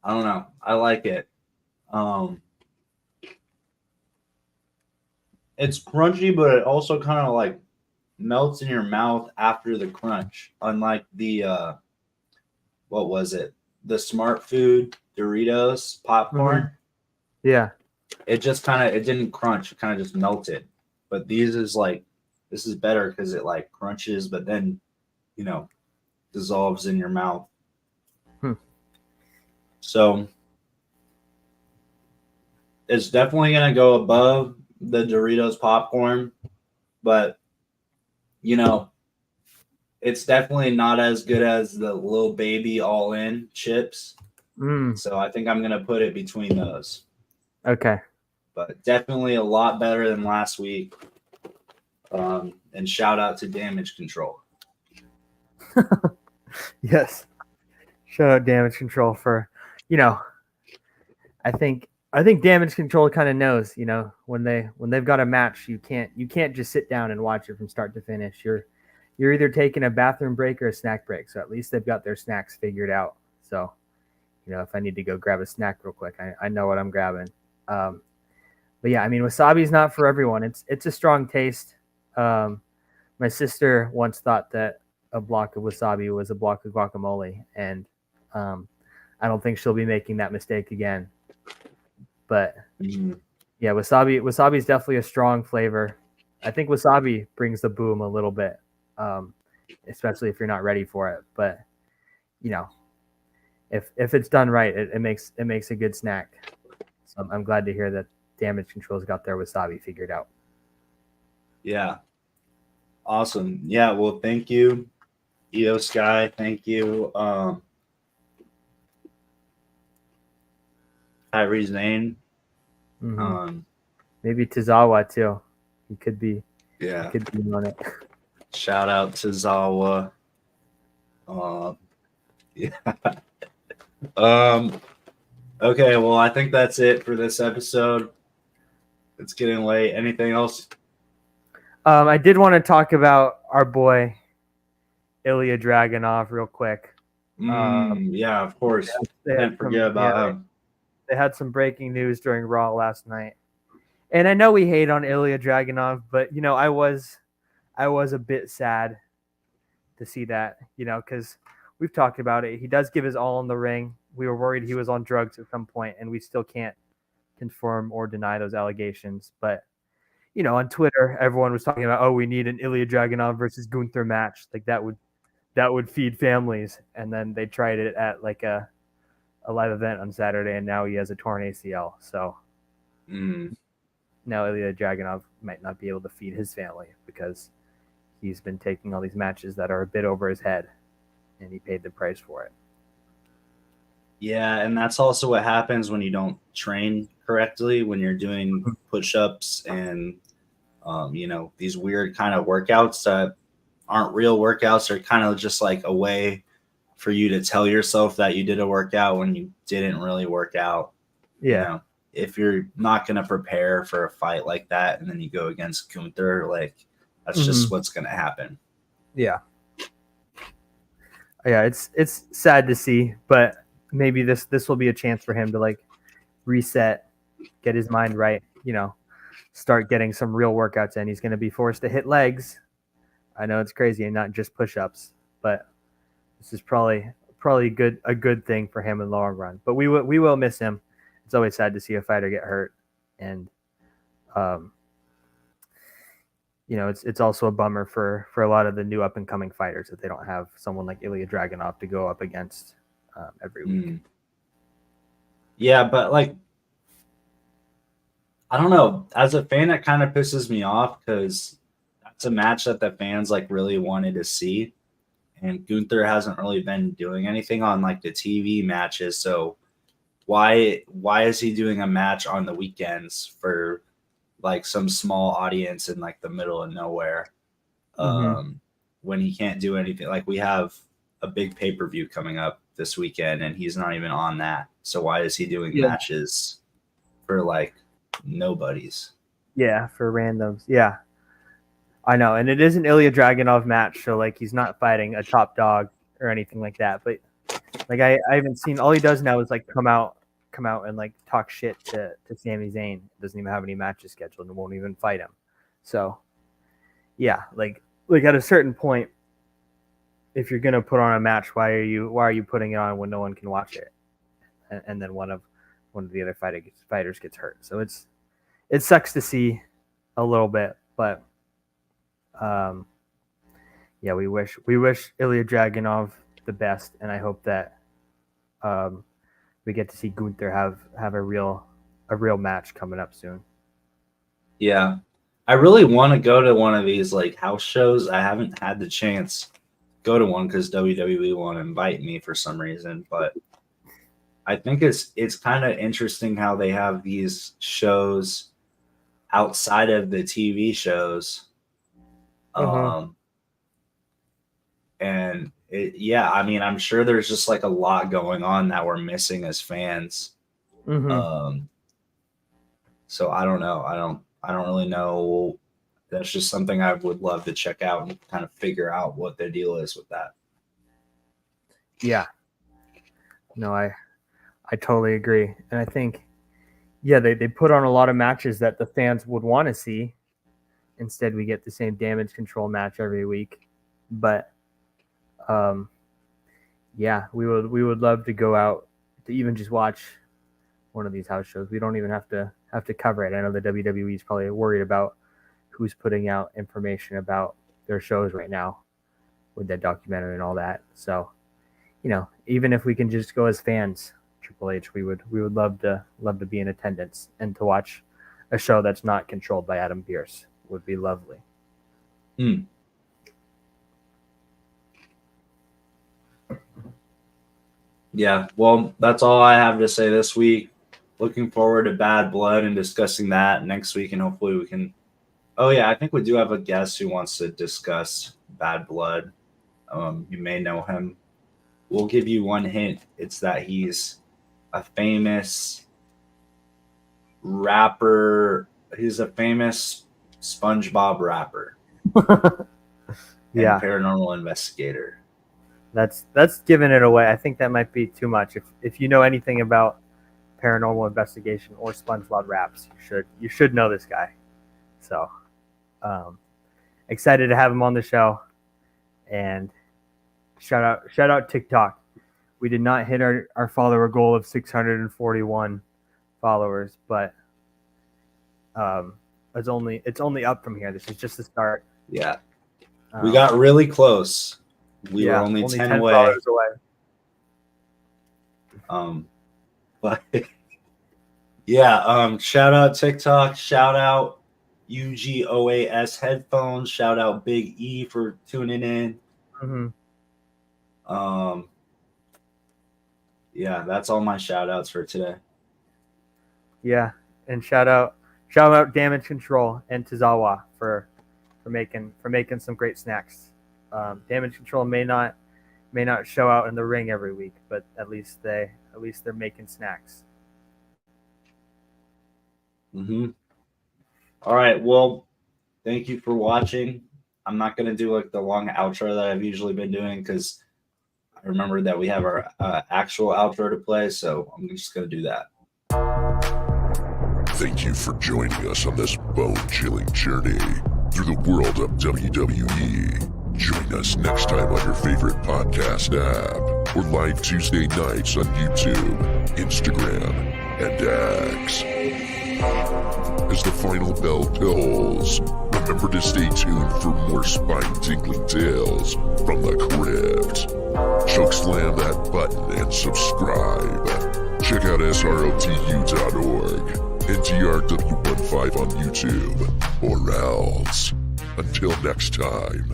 S3: I don't know, I like it. It's crunchy, but it also kind of like melts in your mouth after the crunch. Unlike the what was it? The Smart Food Doritos popcorn.
S4: Yeah.
S3: It just it didn't crunch, it kind of just melted. But this is better because it like crunches, but then dissolves in your mouth. So it's definitely gonna go above the Doritos popcorn, but it's definitely not as good as the Little Baby all-in chips. So I think I'm gonna put it between those.
S4: Okay.
S3: But definitely a lot better than last week. And shout out to Damage Control.
S4: Yes. Shout out Damage Control for, I think Damage Control kind of knows, when they've got a match, you can't just sit down and watch it from start to finish. You're either taking a bathroom break or a snack break. So at least they've got their snacks figured out. So, if I need to go grab a snack real quick, I know what I'm grabbing. But yeah, I mean, wasabi is not for everyone. It's a strong taste. My sister once thought that a block of wasabi was a block of guacamole, and I don't think she'll be making that mistake again. But yeah, wasabi is definitely a strong flavor. I think wasabi brings the boom a little bit, especially if you're not ready for it. But if it's done right, it makes a good snack. So I'm glad to hear that Damage Control's got their wasabi figured out.
S3: Yeah. Awesome. Yeah, well, thank you, EO Sky. Thank you, Kyrie Zane.
S4: Maybe Tozawa too. He could be.
S3: Yeah.
S4: He could be on it.
S3: Shout out to Zawa. Yeah. Okay, well, I think that's it for this episode. It's getting late. Anything else?
S4: I did want to talk about our boy Ilya Dragunov real quick.
S3: Yeah, of course. Can't forget about him.
S4: They had some breaking news during Raw last night. And I know we hate on Ilya Dragunov, but I was a bit sad to see that, because we've talked about it. He does give his all in the ring. We were worried he was on drugs at some point, and we still can't confirm or deny those allegations. But, on Twitter, everyone was talking about, we need an Ilya Dragunov versus Gunther match. Like that would feed families. And then they tried it at like a live event on Saturday, and now he has a torn ACL. So now Ilya Dragunov might not be able to feed his family because he's been taking all these matches that are a bit over his head, and he paid the price for it.
S3: Yeah, and that's also what happens when you don't train correctly, when you're doing push-ups and, these weird kind of workouts that aren't real workouts. They're kind of just like a way for you to tell yourself that you did a workout when you didn't really work out.
S4: Yeah.
S3: You know, if you're not going to prepare for a fight like that and then you go against Gunther, like that's just what's going to happen.
S4: Yeah. Yeah, it's sad to see, but maybe this will be a chance for him to like reset, get his mind right, you know, start getting some real workouts in. He's going to be forced to hit legs. I know it's crazy and not just push-ups, but this is probably a good thing for him in the long run. But we will miss him. It's always sad to see a fighter get hurt, and you know, it's also a bummer for a lot of the new up and coming fighters that they don't have someone like Ilya Dragunov to go up against every week.
S3: Yeah, but like, I don't know. As a fan, it kind of pisses me off because that's a match that the fans like really wanted to see, and Gunther hasn't really been doing anything on like the TV matches. So why is he doing a match on the weekends for like some small audience in like the middle of nowhere when he can't do anything? Like, we have a big pay-per-view coming up this weekend and he's not even on that. So why is he doing matches for like nobodies?
S4: Yeah, for randoms. Yeah, I know. And it is an Ilya Dragunov match, so like he's not fighting a top dog or anything like that. But like I haven't seen, all he does now is like come out and like talk shit to Sami Zayn. Doesn't even have any matches scheduled and won't even fight him. So yeah, like at a certain point, if you're gonna put on a match, why are you putting it on when no one can watch it? And then one of the other fighters gets hurt. So it sucks to see a little bit, but yeah, we wish Ilya Dragunov the best, and I hope that we get to see Gunther have a real match coming up soon.
S3: Yeah, I really want to go to one of these like house shows. I haven't had the chance to go to one because WWE won't invite me for some reason, but I think it's kind of interesting how they have these shows outside of the TV shows. And I mean, I'm sure there's just like a lot going on that we're missing as fans. So I don't know. I don't really know. That's just something I would love to check out and kind of figure out what the deal is with that.
S4: Yeah. No, I totally agree. And I think, yeah, they put on a lot of matches that the fans would want to see. Instead, we get the same Damage Control match every week. But yeah, we would love to go out to even just watch one of these house shows. We don't even have to cover it. I know the WWE is probably worried about who's putting out information about their shows right now with that documentary and all that. So, you know, even if we can just go as fans, Triple H, we would love to be in attendance and to watch a show that's not controlled by Adam Pearce. Would be lovely.
S3: Yeah, well, that's all I have to say this week. Looking forward to Bad Blood and discussing that next week, and hopefully we can. Oh yeah, I think we do have a guest who wants to discuss Bad Blood. You may know him. We'll give you one hint. It's that he's a famous rapper. He's a famous SpongeBob rapper.
S4: Yeah,
S3: paranormal investigator.
S4: That's giving it away. I think that might be too much. If you know anything about paranormal investigation or SpongeBob raps, you should know this guy. So excited to have him on the show. And shout out TikTok. We did not hit our follower goal of 641 followers, but it's only up from here. This is just the start.
S3: Yeah. We got really close. We were only 10 away.
S4: Followers away.
S3: But yeah, shout out TikTok, shout out UGOAS headphones, shout out Big E for tuning in. Yeah, that's all my shout outs for today.
S4: Yeah, and shout out Damage Control and Tozawa for making some great snacks. Damage Control may not may not show out in the ring every week, but at least they're making snacks.
S3: Mm-hmm. All right. Well, thank you for watching. I'm not going to do like the long outro that I've usually been doing because I remember that we have our actual outro to play. So I'm just going to do that.
S1: Thank you for joining us on this bone-chilling journey through the world of WWE. Join us next time on your favorite podcast app or live Tuesday nights on YouTube, Instagram, and X. As the final bell tolls, remember to stay tuned for more spine-tingling tales from the crypt. Chokeslam that button and subscribe. Check out srotu.org. NTRW15 on YouTube, or else. Until next time,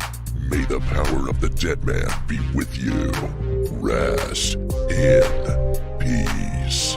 S1: may the power of the dead man be with you. Rest in peace.